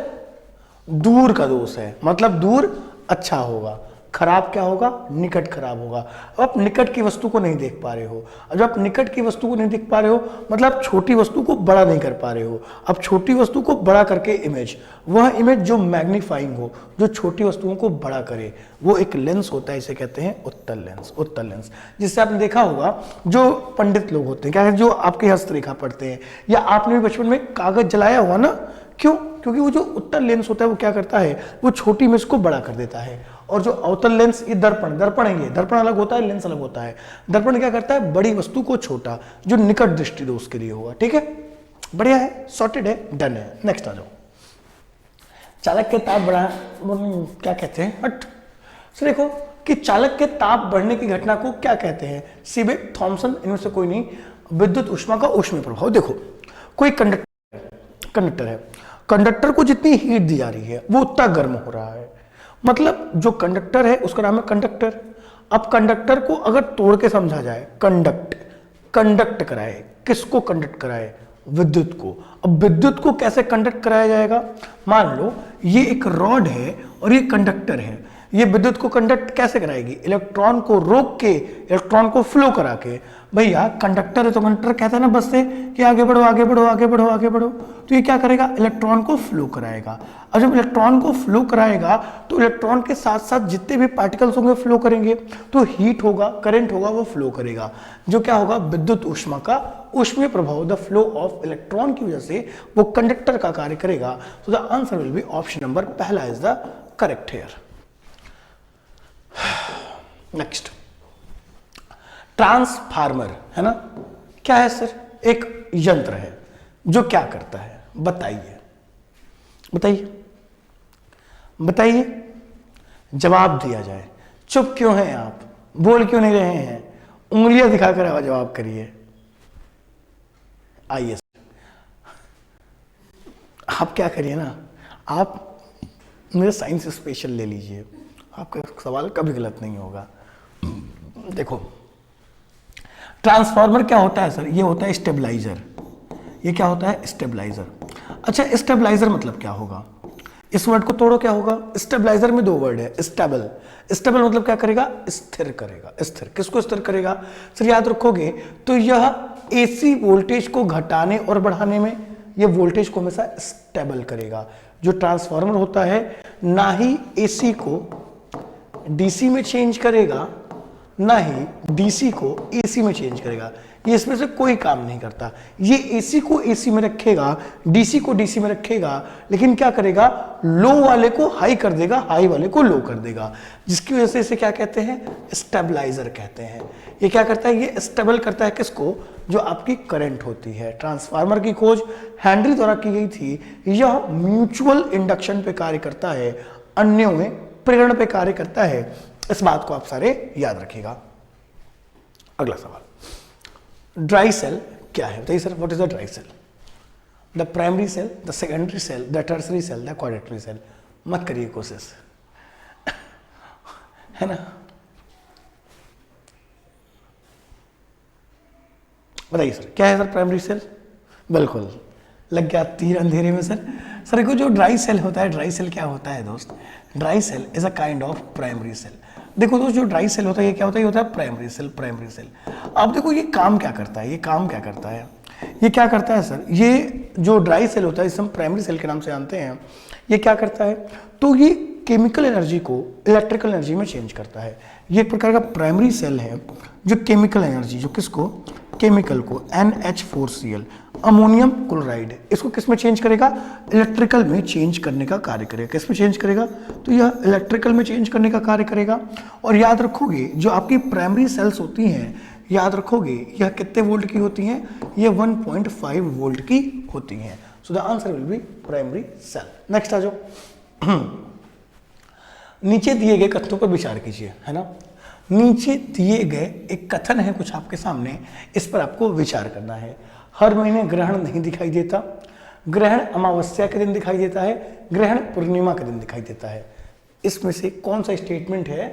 दूर का दोष है, मतलब दूर अच्छा होगा, खराब क्या होगा, निकट खराब होगा। अब आप निकट की वस्तु को नहीं देख पा रहे हो, अब जब आप निकट की वस्तु को नहीं देख पा रहे हो मतलब आप छोटी वस्तु को बड़ा नहीं कर पा रहे हो। अब छोटी वस्तु को बड़ा करके इमेज, वह इमेज जो मैग्नीफाइंग हो, जो छोटी वस्तुओं को बड़ा करे, वो एक लेंस होता है, इसे कहते हैं उत्तल लेंस। उत्तल लेंस, जिससे आपने देखा होगा जो पंडित लोग होते हैं, क्या है, जो आपके हस्तरेखा पढ़ते हैं, या आपने भी बचपन में कागज जलाया हुआ ना, क्यों, क्योंकि वो जो उत्तल लेंस होता है वो क्या करता है, वो छोटी इमेज को बड़ा कर देता है। और जो अवतल लेंस, ये दर्पण है, ये दर्पण अलग होता है, लेंस अलग होता है। दर्पण क्या करता है, बड़ी वस्तु को छोटा, जो निकट दृष्टि दोष के लिए होगा, ठीक है, बढ़िया है, सॉर्टेड है, डन है। नेक्स्ट आ जाओ, चालक के ताप बढ़ा, क्या कहते हैं, हट सर, देखो कि चालक के ताप बढ़ने की घटना को क्या कहते हैं, सीबेक, थॉमसन, इनमें से कोई नहीं। विद्युत ऊष्मा का ऊष्मीय प्रभाव। देखो कोई कंडक्टर है, कंडक्टर को जितनी हीट दी जा रही है वो उतना गर्म हो रहा है, मतलब जो कंडक्टर है उसका नाम है कंडक्टर। अब कंडक्टर को अगर तोड़ के समझा जाए, कंडक्ट कराए, किसको कंडक्ट कराए, विद्युत को। अब विद्युत को कैसे कंडक्ट कराया जाएगा, मान लो ये एक रॉड है और ये कंडक्टर है, ये विद्युत को कंडक्ट कैसे कराएगी, इलेक्ट्रॉन को रोक के, इलेक्ट्रॉन को फ्लो करा के। भैया कंडक्टर है तो कंडक्टर कहता है ना बस से कि आगे बढ़ो आगे बढ़ो आगे बढ़ो आगे बढ़ो, तो ये क्या करेगा, इलेक्ट्रॉन को फ्लो कराएगा। और जब इलेक्ट्रॉन को फ्लो कराएगा तो इलेक्ट्रॉन के साथ साथ जितने भी पार्टिकल्स होंगे फ्लो करेंगे, तो हीट होगा, करंट होगा, वो फ्लो करेगा, जो क्या होगा, विद्युत ऊष्मा का ऊष्मीय प्रभाव, द फ्लो ऑफ इलेक्ट्रॉन की वजह से वो कंडक्टर का कार्य करेगा। तो the answer will be option number पहला is the correct here. Next, transformer है ना, क्या है सर, एक यंत्र है जो क्या करता है, बताइए बताइए बताइए, जवाब दिया जाए। चुप क्यों हैं आप, बोल क्यों नहीं रहे हैं, उंगलियां दिखाकर जवाब करिए। आइए आप क्या करिए ना, आप मेरे साइंस स्पेशल ले लीजिए, आपका सवाल कभी गलत नहीं होगा। देखो ट्रांसफार्मर क्या होता है सर, ये होता है स्टेबलाइजर। ये क्या होता है, स्टेबलाइजर। अच्छा, स्टेबलाइजर मतलब क्या होगा, इस वर्ड को तोड़ो, क्या होगा, स्टेबलाइजर में दो वर्ड है, स्टेबल। स्टेबल मतलब क्या करेगा, स्थिर करेगा। स्थिर किसको स्थिर करेगा सर, याद रखोगे तो यह एसी वोल्टेज को घटाने और बढ़ाने में, यह वोल्टेज को हमेशा स्टेबल करेगा। जो ट्रांसफार्मर होता है ना ही एसी को डीसी में चेंज करेगा, ना ही डीसी को एसी में चेंज करेगा, ये इसमें से कोई काम नहीं करता। ये एसी को एसी में रखेगा, डीसी को डीसी में रखेगा, लेकिन क्या करेगा, लो वाले को हाई कर देगा, हाई वाले को लो कर देगा, जिसकी वजह से इसे क्या कहते हैं, स्टेबलाइजर कहते हैं। ये क्या करता है, ये स्टेबल करता है किसको, जो आपकी करंट होती है। ट्रांसफार्मर की खोज हेनरी द्वारा की गई थी। यह म्यूचुअल इंडक्शन पे कार्य करता है, अन्यों में प्रेरण पे कार्य करता है। इस बात को आप सारे याद रखिएगा। अगला सवाल, ड्राई सेल क्या है, बताइए sir, what is the dry cell, the primary cell, the secondary cell, the tertiary cell, the quaternary cell. मत करिए कोशिश है ना, बताइए सर क्या है सर प्राइमरी सेल, बिल्कुल लग गया तीर अंधेरे में सर। सर को जो ड्राई सेल होता है, ड्राई सेल क्या होता है दोस्त, dry cell is a kind of primary cell. देखो दोस्त, जो ड्राई सेल होता है ये क्या होता है, ये होता है प्राइमरी सेल। प्राइमरी सेल अब देखो ये काम क्या करता है, ये काम क्या करता है, ये क्या करता है सर, ये जो ड्राई सेल होता है इसे हम प्राइमरी सेल के नाम से जानते हैं। ये क्या करता है, तो ये केमिकल एनर्जी को इलेक्ट्रिकल एनर्जी में चेंज करता है। ये एक प्रकार का प्राइमरी सेल है जो केमिकल एनर्जी, जो किसको, केमिकल को, NH4Cl अमोनियम क्लोराइड, इसको किस में चेंज करेगा, इलेक्ट्रिकल में चेंज करने का कार्य करेगा। किस में चेंज करेगा, तो यह इलेक्ट्रिकल में चेंज करने का कार्य करेगा। और याद रखोगे जो आपकी प्राइमरी सेल्स होती हैं, याद रखोगे यह कितने वोल्ट की होती हैं, यह 1.5 वोल्ट की होती हैं। So the answer will be primary cell. Next आ जाओ, नीचे दिए गए कथनों पर विचार कीजिए, है ना। नीचे दिए गए एक कथन है कुछ आपके सामने, इस पर आपको विचार करना है। हर महीने ग्रहण नहीं दिखाई देता, ग्रहण अमावस्या के दिन दिखाई देता है, ग्रहण पूर्णिमा के दिन दिखाई देता है। इसमें से कौन सा स्टेटमेंट है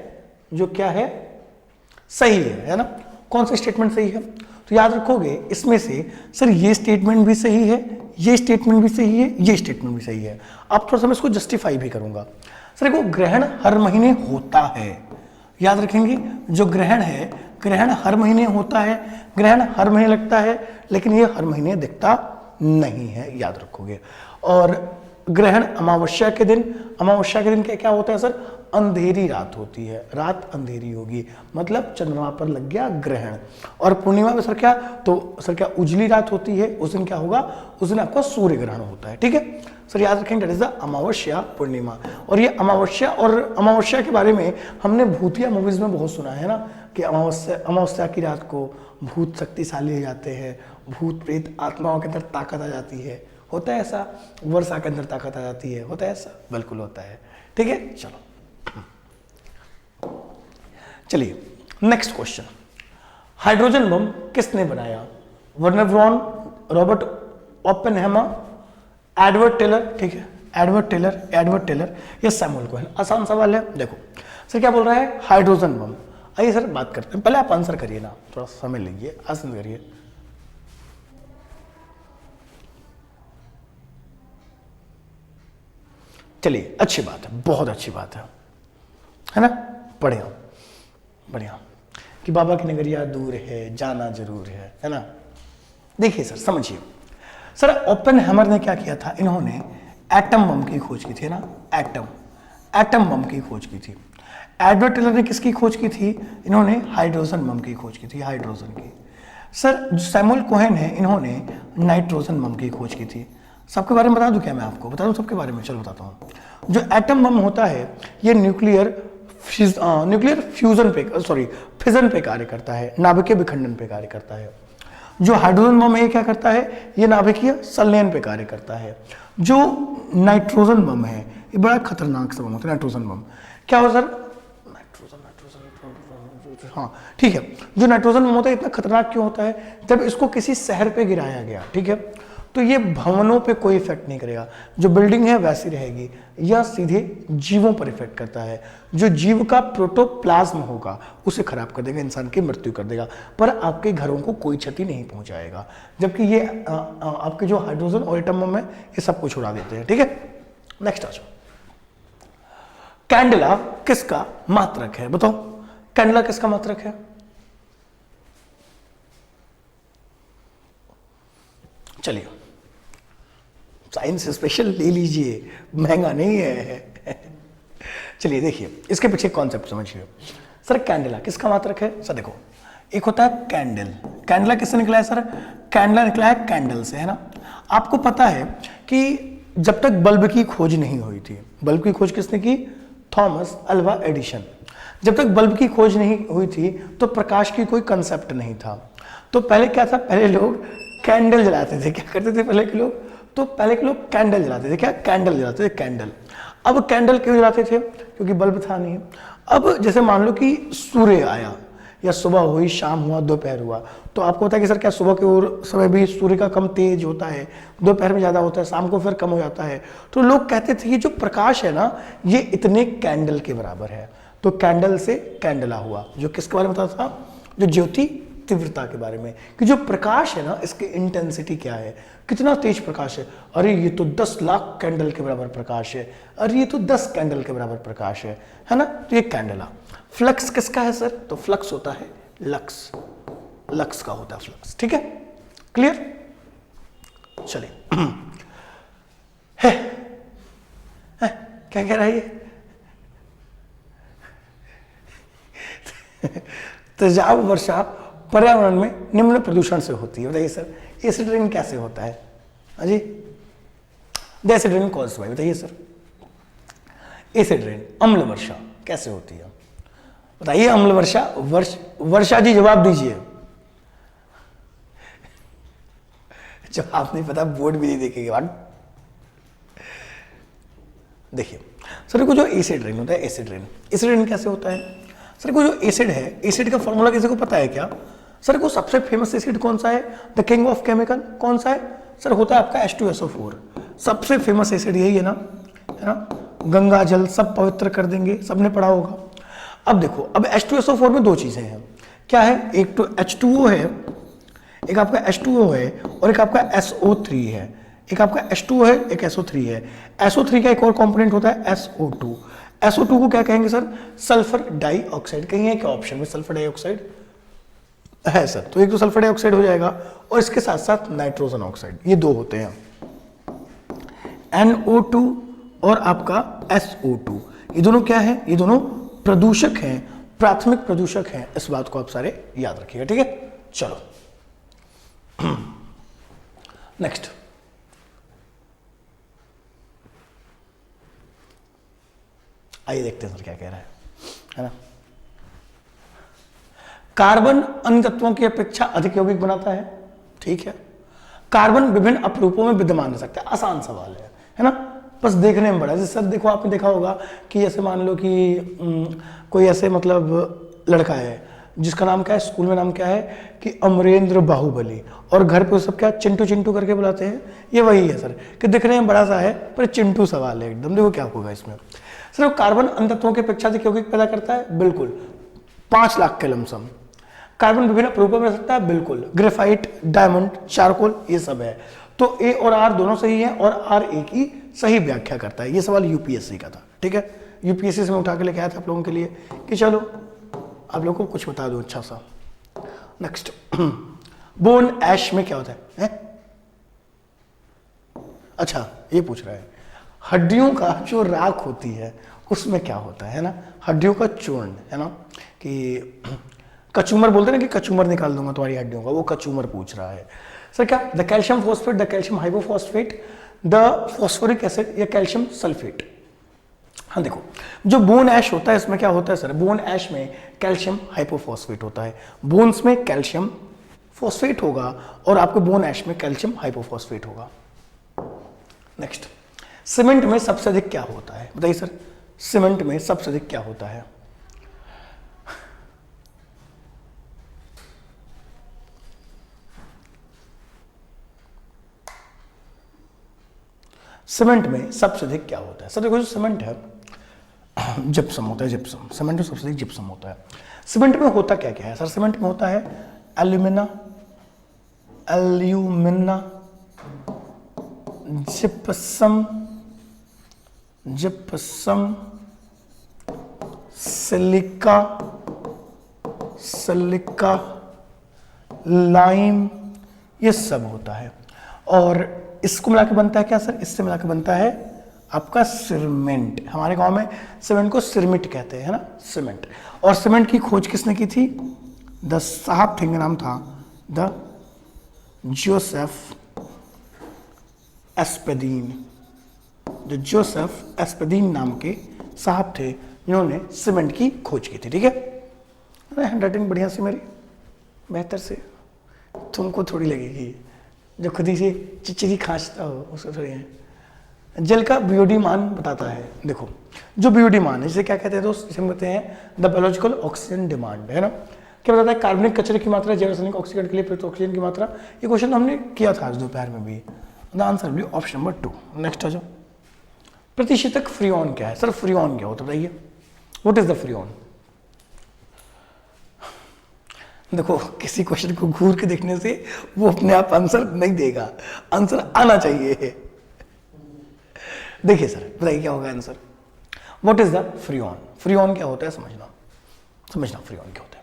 जो क्या है, सही है ना, कौन सा स्टेटमेंट सही है। तो याद रखोगे इसमें से सर ये स्टेटमेंट भी सही है, ये स्टेटमेंट भी सही है, ये स्टेटमेंट भी सही है। अब थोड़ा सा मैं इसको जस्टिफाई भी करूंगा। सर देखो ग्रहण हर महीने होता है, याद रखेंगे जो ग्रहण है, ग्रहण हर महीने होता है, ग्रहण हर महीने लगता है, लेकिन ये हर महीने दिखता नहीं है, याद रखोगे। और ग्रहण अमावस्या के दिन, अमावस्या के दिन क्या क्या होता है सर, अंधेरी रात होती है, रात अंधेरी होगी, मतलब चंद्रमा पर लग गया ग्रहण। और पूर्णिमा में सर क्या, तो सर क्या उजली रात होती है, उस दिन क्या होगा, उस दिन आपका सूर्य ग्रहण होता है। ठीक है सर, याद रखेंगे दैट इज द अमावस्या पूर्णिमा। और ये अमावस्या, और अमावस्या के बारे में हमने भूतिया मूवीज में बहुत सुना है ना, कि अमावस्या की रात को भूत शक्तिशाली हो जाते हैं, भूत प्रेत आत्माओं के अंदर ताकत आ जाती है, होता है ऐसा, वर्षा के अंदर ताकत आ जाती है, होता है ऐसा, बिल्कुल होता है। ठीक है, चलो चलिए नेक्स्ट क्वेश्चन, हाइड्रोजन बम किसने बनाया, Werner Braun, Robert Oppenheimer, Edward Teller, ठीक है एडवर्ड टेलर या सैमुअल कोहेन। आसान सवाल है। देखो सर क्या बोल रहा है, हाइड्रोजन बम। आइए सर बात करते हैं, पहले आप आंसर करिए ना, थोड़ा समय लीजिए, आंसर करिए। चलिए अच्छी बात है, बहुत अच्छी बात है ना, बढ़िया बढ़िया। कि बाबा की नगरिया दूर है, जाना जरूर है ना। देखिए सर, समझिए सर, ओपेनहाइमर ने क्या किया था, इन्होंने एटम बम की खोज की थी ना, एटम बम की खोज की थी। एडवर्ड टेलर ने किसकी खोज की थी, इन्होंने हाइड्रोजन बम की खोज की थी, हाइड्रोजन की। सर जो सैमुअल कोहेन है, इन्होंने नाइट्रोजन बम की खोज की थी। सबके बारे में बता दूं क्या, मैं आपको बता दूं सबके बारे में, चलो बताता हूँ। जो एटम बम होता है ये न्यूक्लियर फिजन पे कार्य करता है, नाभिकीय विखंडन पे कार्य करता है। जो हाइड्रोजन बम है क्या करता है, ये नाभिकीय संलयन पे कार्य करता है। जो नाइट्रोजन बम है ये बड़ा खतरनाक सा बम होता है, नाइट्रोजन बम। क्या हो सर, हाँ ठीक है, जो नाइट्रोजन बम होता है इतना खतरनाक क्यों होता है, जब इसको किसी शहर पे गिराया गया, ठीक है, तो ये भवनों पे कोई इफेक्ट नहीं करेगा, जो बिल्डिंग है वैसी रहेगी, या सीधे जीवों पर इफेक्ट करता है। जो जीव का प्रोटोप्लाज्म होगा उसे खराब कर देगा, इंसान की मृत्यु कर देगा, पर आपके घरों को कोई क्षति नहीं पहुंचाएगा। जबकि ये आपके जो हाइड्रोजन और एटम बम है ये सब कुछ उड़ा देते हैं, ठीक है। नेक्स्ट आ जाओ, कैंडेला किसका मात्रक है, बताओ कैंडेला किसका मात्रक है। चलिए साइंस स्पेशल ले लीजिए, महंगा नहीं है। चलिए देखिए इसके पीछे कॉन्सेप्ट समझिए। सर कैंडेला किसका मात्रक है, सर देखो एक होता है कैंडल, कैंडेला किससे निकला है सर, कैंडेला निकला है कैंडल से, है ना। आपको पता है कि जब तक बल्ब की खोज नहीं हुई थी, बल्ब की खोज किसने की, थॉमस अल्वा एडिशन। जब तक बल्ब की खोज नहीं हुई थी तो प्रकाश की कोई कंसेप्ट नहीं था। तो पहले क्या था, पहले लोग कैंडल जलाते थे। क्या करते थे पहले के लोग, तो पहले के लोग कैंडल जलाते थे। क्या, कैंडल जलाते थे, कैंडल। अब कैंडल क्यों जलाते थे, क्योंकि बल्ब था नहीं। अब जैसे मान लो कि सूर्य आया, या सुबह हुई, शाम हुआ, दोपहर हुआ, तो आपको पता है कि सर क्या सुबह के और समय भी सूर्य का कम तेज होता है, दोपहर में ज़्यादा होता है, शाम को फिर कम हो जाता है। तो लोग कहते थे कि जो प्रकाश है ना ये इतने कैंडल के बराबर है। तो कैंडल से कैंडला हुआ, जो किसके बारे में बताता था, जो ज्योति तीव्रता के बारे में, कि जो प्रकाश है ना इसकी इंटेंसिटी क्या है, कितना तेज प्रकाश है। अरे ये तो 10 लाख कैंडल के बराबर प्रकाश है, अरे ये तो 10 कैंडल के बराबर प्रकाश है ना। तो ये कैंडला। फ्लक्स किसका है सर, तो फ्लक्स होता है लक्स, लक्स का होता है फ्लक्स, ठीक है, क्लियर। चलिए है क्या कह रहा है ये तेजाब वर्षा पर्यावरण में निम्न प्रदूषण से होती है। बताइए सर एसिड रेन कैसे होता है, हाँ जी, एसिड रेन कौन सा, बताइए सर। एसिड रेन अम्ल वर्षा कैसे होती है, बताइए। अम्ल वर्षा, वर्षा जी जवाब दीजिए। जवाब नहीं पता, बोर्ड भी नहीं देखेंगे बाद। देखिए सर को जो एसिड रेन होता है, एसिड रेन कैसे होता है। सर को जो एसिड है, एसिड का फॉर्मूला किसी को पता है क्या, सर को सबसे फेमस एसिड कौन सा है, द किंग ऑफ केमिकल कौन सा है, सर होता है आपका H2SO4। सबसे फेमस एसिड यही है ना, गंगा जल सब पवित्र कर देंगे, सबने पढ़ा होगा। अब देखो, अब H2SO4 में दो चीजें हैं, क्या है, एक तो H2O है, एक आपका H2O है, और एक आपका SO3 है। एक आपका H2O है, एक SO3 है। SO3 का एक और कंपोनेंट होता है SO2। SO2 को क्या कहेंगे सर, सल्फर डाइऑक्साइड। कहीं है क्या ऑप्शन में सल्फर डाइऑक्साइड है सर, तो एक तो सल्फर डाइऑक्साइड हो जाएगा, और इसके साथ साथ नाइट्रोजन ऑक्साइड, ये दो होते हैं, NO2 और आपका SO2। ये दोनों क्या है, ये दोनों प्रदूषक हैं, प्राथमिक प्रदूषक हैं। इस बात को आप सारे याद रखिएगा, ठीक है। चलो नेक्स्ट, आइए देखते हैं सर क्या कह रहा है ना। कार्बन अन्य तत्वों की अपेक्षा अधिक यौगिक बनाता है, ठीक है। कार्बन विभिन्न अपरूपों में विद्यमान रह सकता है, आसान सवाल है ना, बस देखने में बड़ा। जैसे सर देखो, आपने देखा होगा कि जैसे मान लो कि कोई ऐसे मतलब लड़का है जिसका नाम क्या है, स्कूल में नाम क्या है कि अमरेंद्र बाहुबली, और घर पे सब क्या चिंटू चिंटू करके बुलाते हैं। ये वही है सर कि दिखने में बड़ा सा है पर चिंटू सवाल है एकदम। देखो क्या होगा इसमें, सिर्फ कार्बन अन्य तत्वों की अपेक्षा अधिक यौगिक पैदा करता है, बिल्कुल 5 लाख के लमसम। कार्बन विभिन्न रूपों में रह सकता है, बिल्कुल, ग्रेफाइट, डायमंड, चारकोल, ये सब है। तो ए और आर दोनों सही है, और आर ए की सही व्याख्या करता है। ये सवाल यूपीएससी का था, ठीक है, यूपीएससी से मैं उठा के लेके आया था आप लोगों के लिए कि चलो आप लोगों को कुछ बता दूं अच्छा सा। नेक्स्ट, बोन ऐश में क्या होता है? अच्छा ये पूछ रहा है, हड्डियों का जो राख होती है उसमें क्या होता है ना, हड्डियों का चूर्ण, है ना, कि कचूमर बोलते हैं ना, कि कचूमर निकाल दूंगा तुम्हारी हड्डियों का, वो कचूमर पूछ रहा है। सर क्या? The calcium phosphate, the calcium hypophosphate, the phosphoric acid या कैल्शियम सल्फेट। हाँ देखो, जो बोन ऐश होता है इसमें क्या होता है सर? बोन ऐश में कैल्शियम हाइपोफॉस्फेट होता है, बोन्स में कैल्शियम फॉस्फेट होगा और आपके बोन ऐश में कैल्शियम हाइपोफॉस्फेट होगा। नेक्स्ट, सीमेंट में सबसे अधिक क्या होता है? बताइए सर, सीमेंट में सबसे अधिक क्या होता है? सीमेंट में सबसे अधिक क्या होता है? सर देखो, जो सीमेंट है जिप्सम होता है, जिप्सम, सीमेंट में सबसे अधिक जिप्सम होता है। सीमेंट में होता क्या क्या है सर? सीमेंट में होता है एल्यूमिना, जिप्सम, सिलिका, लाइम, ये सब होता है। और इसको मिला के बनता है क्या सर? इससे मिला के बनता है आपका सीमेंट। हमारे गांव में सीमेंट को सिरमिट कहते हैं, है ना, सीमेंट। और सीमेंट की खोज किसने की थी? द साहब थे, नाम था द जोसेफ एस्पेदीन। जो जोसेफ एस्पेदीन नाम के साहब थे जिन्होंने सीमेंट की खोज की थी। ठीक है, हैंडराइटिंग बढ़िया सी मेरी, बेहतर से, तुमको थोड़ी लगेगी, जो खुद ही से चिचिरी खांचता हो उसको थोड़ी है। जल का बीओडी मान बताता है। देखो, जो बीओडी मान है, जिसे क्या कहते हैं दोस्त? जिसे कहते हैं द बायोलॉजिकल ऑक्सीजन डिमांड, है ना। क्या बताता है? कार्बनिक कचरे की मात्रा, जैव रासायनिक ऑक्सीकरण के लिए प्रयुक्त ऑक्सीजन की मात्रा। ये क्वेश्चन हमने किया था आज दोपहर में भी। The answer will be option number 2। Next आ जाओ, प्रतिशतक फ्रीऑन क्या है? सर फ्रीऑन क्या होता है बताइए, व्हाट इज द फ्रीऑन? देखो, किसी क्वेश्चन को घूर के देखने से वो अपने आप आंसर नहीं देगा, आंसर आना चाहिए। देखिए सर, बताइए क्या होगा answer? What is the freon? Freon क्या होता है समझना फ्रीऑन क्या होता है।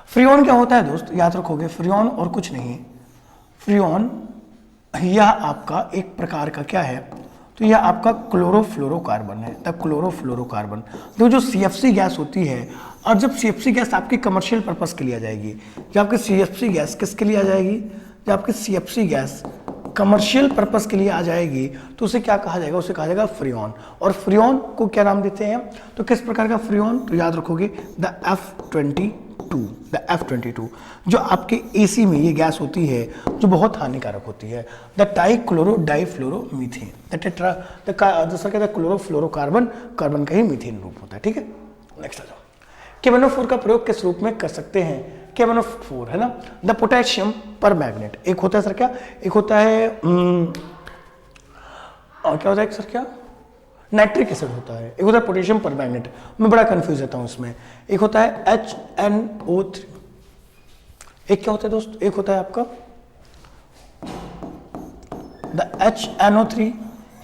फ्रीऑन क्या होता है दोस्त? याद रखोगे, फ्रीऑन और कुछ नहीं, फ्रीऑन यह आपका एक प्रकार का क्या है? तो यह आपका क्लोरोफ्लोरोकार्बन है, द क्लोरोफ्लोरोकार्बन। देखो, जो CFC गैस होती है, और जब CFC गैस आपकी कमर्शियल पर्पस के लिए आ जाएगी, जब आपकी CFC गैस किसके लिए आ जाएगी? जब आपकी CFC गैस कमर्शियल पर्पस के लिए आ जाएगी तो उसे क्या कहा जाएगा? उसे कहा जाएगा फ्रीऑन। और फ्रीऑन को क्या नाम देते हैं? तो किस प्रकार का फ्रीऑन? तो याद रखोगे, द F22, जो आपके AC में ये गैस होती है जो बहुत हानिकारक होती है, the trichloro difluoromethane, the chlorofluorocarbon, carbon का ही मीथेन रूप होता है। ठीक है, नेक्स्ट आ जाओ, KMnO4 का प्रयोग किस रूप में कर सकते हैं? KMnO4 है ना, द पोटेशियम पर मैग्नेट। एक होता है सर क्या? एक होता है और क्या होता है सर? क्या नाइट्रिक एसिड होता है, एक होता है पोटेशियम पर मैग्नेट। मैं बड़ा कंफ्यूज रहता हूं इसमें। एक होता है HNO3, एक क्या होता है दोस्त? एक होता है आपका द HNO3,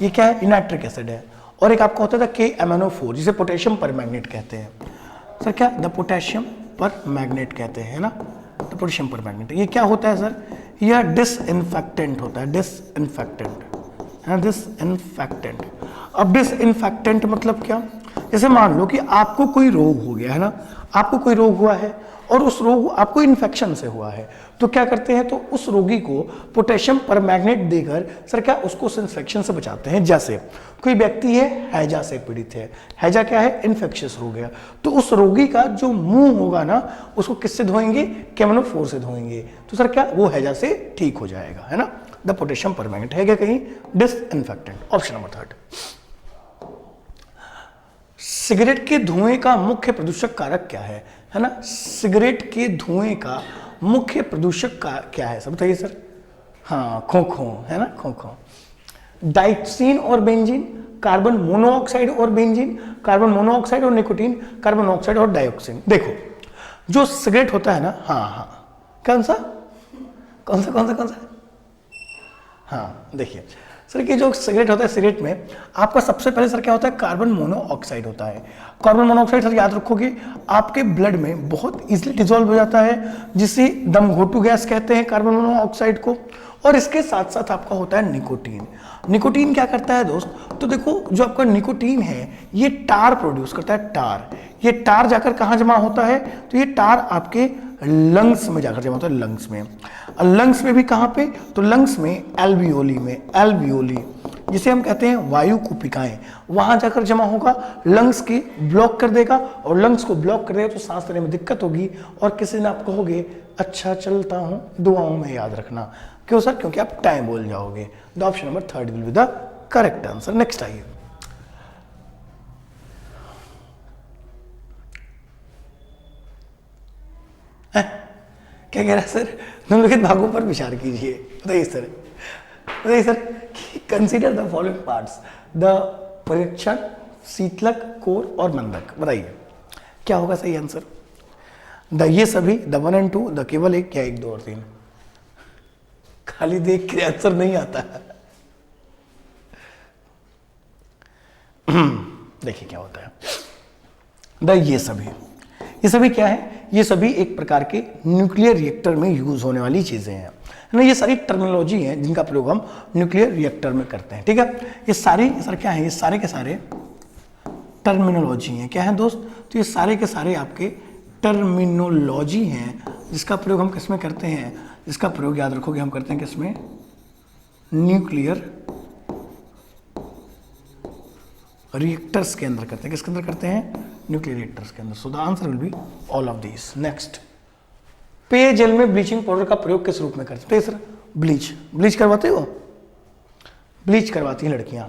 ये क्या है? नाइट्रिक एसिड है। और एक आपका होता है KMnO4, जिसे पोटेशियम पर मैग्नेट कहते हैं। सर क्या? द पोटेशियम पर मैग्नेट कहते हैं ना, द पोटेशियम पर मैग्नेट। ये क्या होता है सर? यह डिसइंफेक्टेंट होता है, डिसइंफेक्टेंट। अब डिसइंफेक्टेंट मतलब क्या? जैसे मान लो कि आपको कोई रोग हो गया है ना, आपको कोई रोग हुआ है और उस रोग आपको इन्फेक्शन से हुआ है, तो क्या करते हैं? तो उस रोगी को पोटेशियम परमैंगनेट देकर सर क्या उसको उस इन्फेक्शन से बचाते हैं। जैसे कोई व्यक्ति है हैजा से पीड़ित है, हैजा क्या है? इन्फेक्शियस रोग है, तो उस रोगी का जो मुंह होगा ना उसको किससे धोएंगे? KMnO4 से धोएंगे, तो सर क्या वो हैजा से ठीक हो जाएगा, है ना। द पोटेशियम परमैंगनेट है क्या कहीं? डिसइंफेक्टेंट। Option number 3। सिगरेट के धुएं का मुख्य प्रदूषक कारक क्या है? है ना, सिगरेट के धुएं का मुख्य प्रदूषक का क्या है सब बताइए सर? हाँ, खोखो, है ना, खोखो। डाइक्सिन और बेंजीन, कार्बन मोनोऑक्साइड और बेंजीन, कार्बन मोनोऑक्साइड और निकोटीन, कार्बन ऑक्साइड और डाइऑक्सिन। देखो, जो सिगरेट होता है ना, हाँ, कौन सा? हाँ, देखिए, सर कि जो सिगरेट होता है, सिगरेट में आपका सबसे पहले सर क्या होता है, कार्बन मोनोऑक्साइड होता है। कार्बन मोनोऑक्साइड सर याद रखोगे आपके ब्लड में बहुत इजीली डिजोल्व हो जाता है, जिसे दम घोटू गैस कहते हैं कार्बन मोनोऑक्साइड को। और इसके साथ साथ आपका होता है निकोटीन। निकोटीन क्या करता है दोस्त, तो देखो जो आपका निकोटीन है ये टार प्रोड्यूस करता है, टार। ये टार जाकर कहाँ जमा होता है, तो ये टार आपके लंग्स में जाकर जमा होता है, लंग्स में। लंग्स में भी कहाँ पे, तो लंग्स में एल्वियोली में, एल्वियोली जिसे हम कहते हैं वायु कुपिकाएं, वहां जाकर जमा होगा, लंग्स की ब्लॉक कर देगा, और लंग्स को ब्लॉक कर देगा तो सांस लेने में दिक्कत होगी, और किसी दिन आप कहोगे अच्छा चलता हूं, दुआओं में याद रखना। क्यों सर, क्योंकि आप टाइम बोल जाओगे। The option number 3 will be the correct answer. Next आइए, क्या कह रहा है सर, निम्नलिखित भागों पर विचार कीजिए। बताइए सर, बताइए sir, consider the following parts, the परीक्षण, शीतलक, कोर और मंदक। बताइए क्या होगा सही आंसर। द ये सभी, द 1 और 2, द केवल एक, क्या 1, 2 और 3। खाली देख के आंसर नहीं आता। देखिए क्या होता है, द ये सभी क्या है, ये सभी एक प्रकार के न्यूक्लियर रिएक्टर में यूज होने वाली चीजें हैं ना। ये सारी टर्मिनोलॉजी है जिनका प्रयोग हम न्यूक्लियर रिएक्टर में करते हैं, ठीक है। ये सारी सर क्या है, ये सारे के सारे टर्मिनोलॉजी हैं। क्या है दोस्त, तो ये सारे के सारे आपके टर्मिनोलॉजी हैं जिसका प्रयोग हम किस में करते हैं, जिसका प्रयोग याद रखोगे हम करते हैं किसमें, न्यूक्लियर रिएक्टर्स के अंदर करते हैं। किसके अंदर करते हैं, न्यूक्लियर रिएक्टर्स के अंदर। सो the answer will be all of these. Next, पेयजल में ब्लीचिंग पाउडर का प्रयोग किस रूप में करते हैं सर, ब्लीच करवाते हो, ब्लीच करवाती हैं लड़कियां,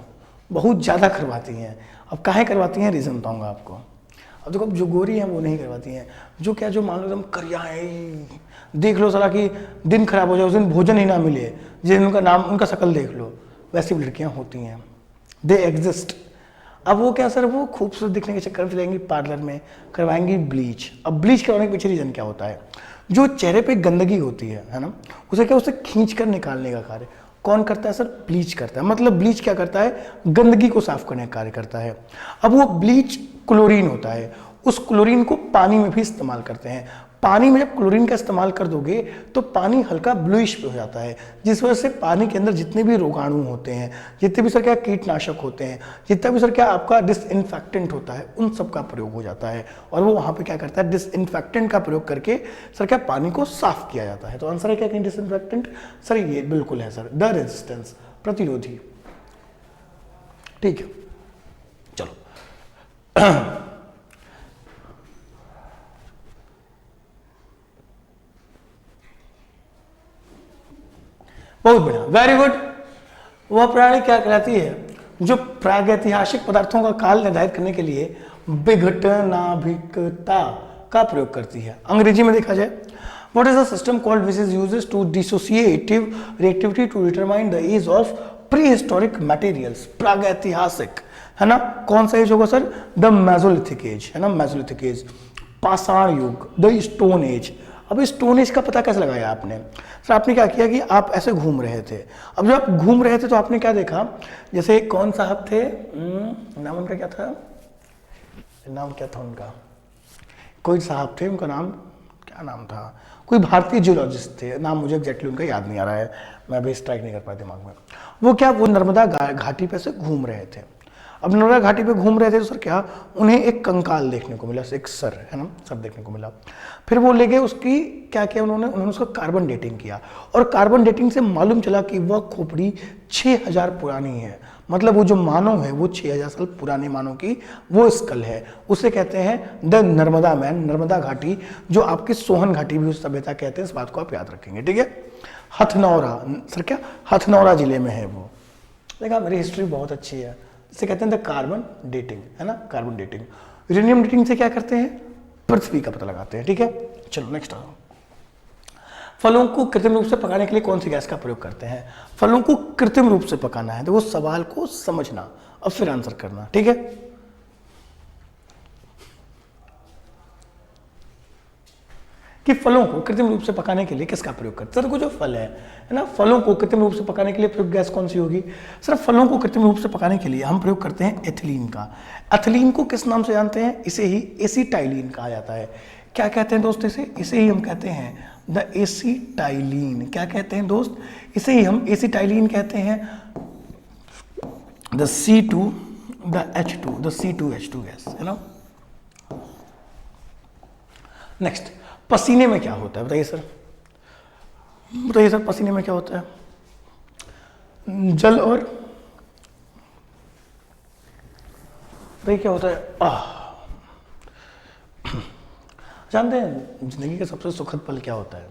बहुत ज्यादा करवाती हैं। अब काहे करवाती हैं, रीजन बताऊंगा आपको। अब देखो जो गोरी हैं वो नहीं करवाती हैं, जो क्या जो मान लो एकदम करिया है, देख लो साला कि दिन खराब हो जाए, उस दिन भोजन ही ना मिले, जिस दिन उनका नाम, उनका शक्ल देख लो, वैसी लड़कियां होती हैं, दे एग्जिस्ट। अब वो क्या सर, वो खूबसूरत दिखने के चक्कर में चलेंगी पार्लर में, करवाएंगी ब्लीच। अब ब्लीच करवाने के पीछे रीजन क्या होता है, जो चेहरे पे गंदगी होती है ना, उसे क्या, उसे खींच कर निकालने का कार्य कौन करता है सर, ब्लीच करता है। मतलब ब्लीच क्या करता है, गंदगी को साफ करने का कार्य करता है। अब वो ब्लीच क्लोरीन होता है, उस क्लोरीन को पानी में भी इस्तेमाल करते हैं। पानी में जब क्लोरीन का इस्तेमाल कर दोगे तो पानी हल्का ब्लूइश पे हो जाता है, जिस वजह से पानी के अंदर जितने भी रोगाणु होते हैं, जितने भी सर क्या कीटनाशक होते हैं, जितना भी सर क्या आपका डिसइंफेक्टेंट होता है, उन सब का प्रयोग हो जाता है। और वो वहां पे क्या करता है, डिसइंफेक्टेंट का प्रयोग करके सर क्या पानी को साफ किया जाता है। तो आंसर है क्या कहीं डिसइंफेक्टेंट, सर ये बिल्कुल है सर, द रेजिस्टेंस, प्रतिरोधी। ठीक है, चलो बहुत बढ़िया, वेरी गुड। वह प्रणाली क्या कहलाती है जो प्रागैतिहासिक पदार्थों का काल निर्धारित करने के लिए विघटनाभिकता का प्रयोग करती है। अंग्रेजी में देखा जाए, what is the system called which is used to dissociative reactivity to determine the age of prehistoric materials. प्रागैतिहासिक है ना, कौन सा एज होगा सर, द मेसोलिथिक एज है ना, मेसोलिथिक एज, पाषाण युग, द स्टोन एज। अब स्टोन एज का पता कैसे लगाया आपने, सर आपने क्या किया कि आप ऐसे घूम रहे थे। अब जब आप घूम रहे थे तो आपने क्या देखा, जैसे कौन साहब थे, नाम उनका क्या था, नाम क्या था उनका, कोई साहब थे, उनका नाम क्या नाम था, कोई भारतीय जियोलॉजिस्ट थे, नाम मुझे एग्जैक्टली उनका याद नहीं आ रहा है, मैं अभी स्ट्राइक नहीं कर पाया दिमाग में। वो क्या, वो नर्मदा घाटी पे से घूम रहे थे। अब नर्मदा घाटी पे घूम रहे थे तो सर क्या, उन्हें एक कंकाल देखने को मिला, एक सर है ना, सर देखने को मिला। फिर वो ले गए, उसकी क्या किया उन्होंने उसका कार्बन डेटिंग किया, और कार्बन डेटिंग से मालूम चला कि वह खोपड़ी 6000 पुरानी है। मतलब वो जो मानव है वो 6000 साल पुराने मानव की वो स्कल है, उसे कहते हैं द नर्मदा मैन, नर्मदा घाटी, जो आपकी सोहन घाटी भी उस सभ्यता कहते हैं। इस बात को आप याद रखेंगे, ठीक है। हथनौरा, सर क्या, हथनौरा जिले में है वो। देखा मेरी हिस्ट्री बहुत अच्छी है। इसे कहते हैं द कार्बन डेटिंग, है ना, कार्बन डेटिंग। यूरेनियम डेटिंग से क्या करते हैं, पृथ्वी का पता लगाते हैं, ठीक है। चलो नेक्स्ट आओ, फलों को कृत्रिम रूप से पकाने के लिए कौन सी गैस का प्रयोग करते हैं। फलों को कृत्रिम रूप से पकाना है तो वो सवाल को समझना और फिर आंसर करना, ठीक है। कि फलों को कृत्रिम रूप से पकाने के लिए किसका प्रयोग करते हैं? सर, को जो फल है ना, फलों को कृत्रिम रूप से पकाने के लिए प्रयुक्त गैस कौन सी होगी? सर, फलों को कृत्रिम रूप से पकाने के लिए हम प्रयोग करते हैं एथिलीन का। एथिलीन को किस नाम से जानते हैं? इसे ही एसीटाइलिन कहा जाता है। क्या कहते हैं दोस्त इसे? इसे ही हम कहते हैं द एसीटाइलिन। क्या कहते हैं दोस्त? इसे ही हम एसीटाइलिन कहते हैं। The C2 the H2 the C2H2 gas, है ना। नेक्स्ट, पसीने में क्या होता है? बताइए सर, बताइए सर, पसीने में क्या होता है? जल और बताइए क्या होता है? जानते हैं जिंदगी का सबसे सुखद पल क्या होता है?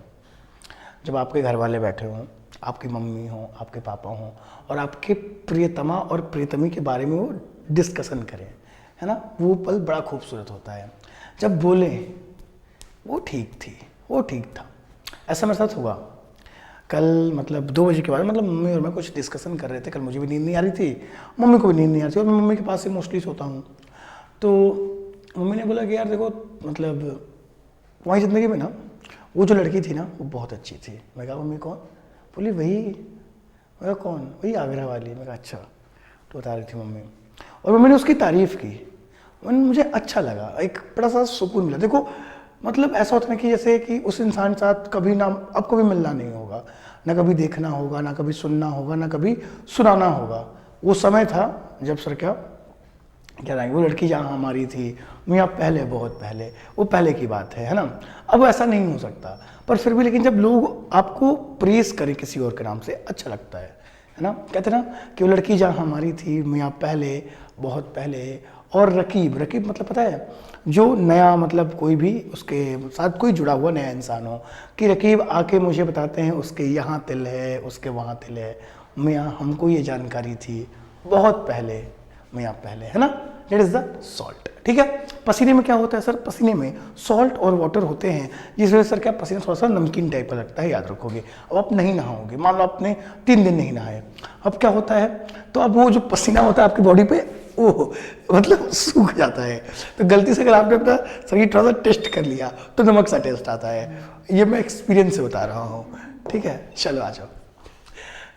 जब आपके घर वाले बैठे हों, आपकी मम्मी हो, आपके पापा हों, और आपके प्रियतमा और प्रियतमी के बारे में वो डिस्कशन करें, है ना। वो पल बड़ा खूबसूरत होता है। जब बोले वो ठीक थी, वो ठीक था। ऐसा मेरे साथ हुआ कल, मतलब 2 बजे के बाद, मतलब मम्मी और मैं कुछ डिस्कशन कर रहे थे। कल मुझे भी नींद नहीं आ रही थी, मम्मी को भी नींद नहीं आ रही थी, और मैं मम्मी के पास से मोस्टली सोता हूँ। तो मम्मी ने बोला कि यार देखो, मतलब तुम्हारी ज़िंदगी में ना वो जो लड़की थी ना, वो बहुत अच्छी थी। मैं कहा मम्मी कौन? बोली वही। मैं कहा कौन? वही आगरा वाली। मैं कहा अच्छा। तो बता रही थी मम्मी, और मम्मी ने उसकी तारीफ़ की। मुझे अच्छा लगा, एक बड़ा सा सुकून मिला। देखो, मतलब ऐसा होता है कि जैसे कि उस इंसान के साथ कभी ना, अब कभी मिलना नहीं होगा, ना कभी देखना होगा, ना कभी सुनना होगा, ना कभी सुनाना होगा। वो समय था जब सर क्या रहेंगे, वो लड़की जहाँ हमारी थी मियाँ पहले, बहुत पहले, वो पहले की बात है ना। अब ऐसा नहीं हो सकता, पर फिर भी लेकिन जब लोग आपको प्रेस करें किसी और के नाम से, अच्छा लगता है ना। कहते ना कि वो लड़की जहाँ हमारी थी मियाँ पहले, बहुत पहले। और रकीब, रकीब मतलब पता है, जो नया, मतलब कोई भी उसके साथ कोई जुड़ा हुआ नया इंसान हो, कि रकीब आके मुझे बताते हैं उसके यहाँ तिल है, उसके वहाँ तिल है, मियाँ हमको ये जानकारी थी बहुत पहले, मियाँ पहले, है ना। That is the salt. ठीक है। पसीने में क्या होता है सर? पसीने में सॉल्ट और वाटर होते हैं, जिस वजह से सर क्या पसीना थोड़ा सा नमकीन टाइप का लगता है, याद रखोगे। अब आप नहीं नहाओगे, मान लो आपने 3 दिन नहीं नहाए, अब क्या होता है? तो अब वो जो पसीना होता है आपकी बॉडी पे, वो मतलब सूख जाता है। तो गलती से अगर आपने अपना शरीर थोड़ा सा टेस्ट कर लिया तो नमक सा टेस्ट आता है। ये मैं एक्सपीरियंस से बता रहा हूँ। ठीक है, चलो आ जाओ।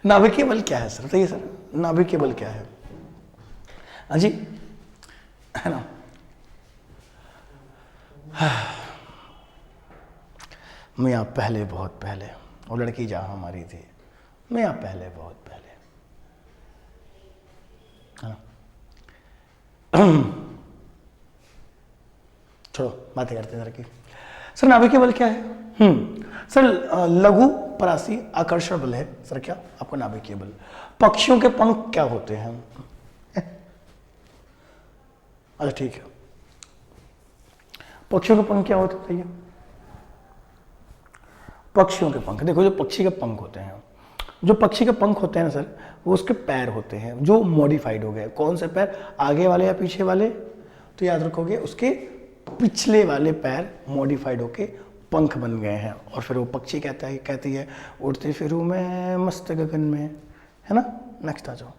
नाभिकीय बल क्या है सर? बताइए सर, नाभिकीय बल क्या है? हाँ जी, है ना। मियाँ पहले, बहुत पहले, वो लड़की जहाँ हमारी थी मियाँ पहले, बहुत पहले, है ना। छोड़ो, बातें करते हैं सर की। सर नाभिकीय बल क्या है? सर लघु परासी आकर्षण बल है सर क्या आपका नाभिकीय बल। पक्षियों के पंख क्या होते हैं? अच्छा ठीक है, पक्षियों के पंख क्या होते हैं? पक्षियों के पंख, देखो जो पक्षी के पंख होते हैं, जो पक्षी के पंख होते हैं ना सर, वो उसके पैर होते हैं जो मॉडिफाइड हो गए। कौन से पैर? आगे वाले या पीछे वाले? तो याद रखोगे उसके पिछले वाले पैर मॉडिफाइड होके पंख बन गए हैं, और फिर वो पक्षी कहती है उड़ते फिरूं मैं मस्त गगन में, है ना। नेक्स्ट आ जाओ।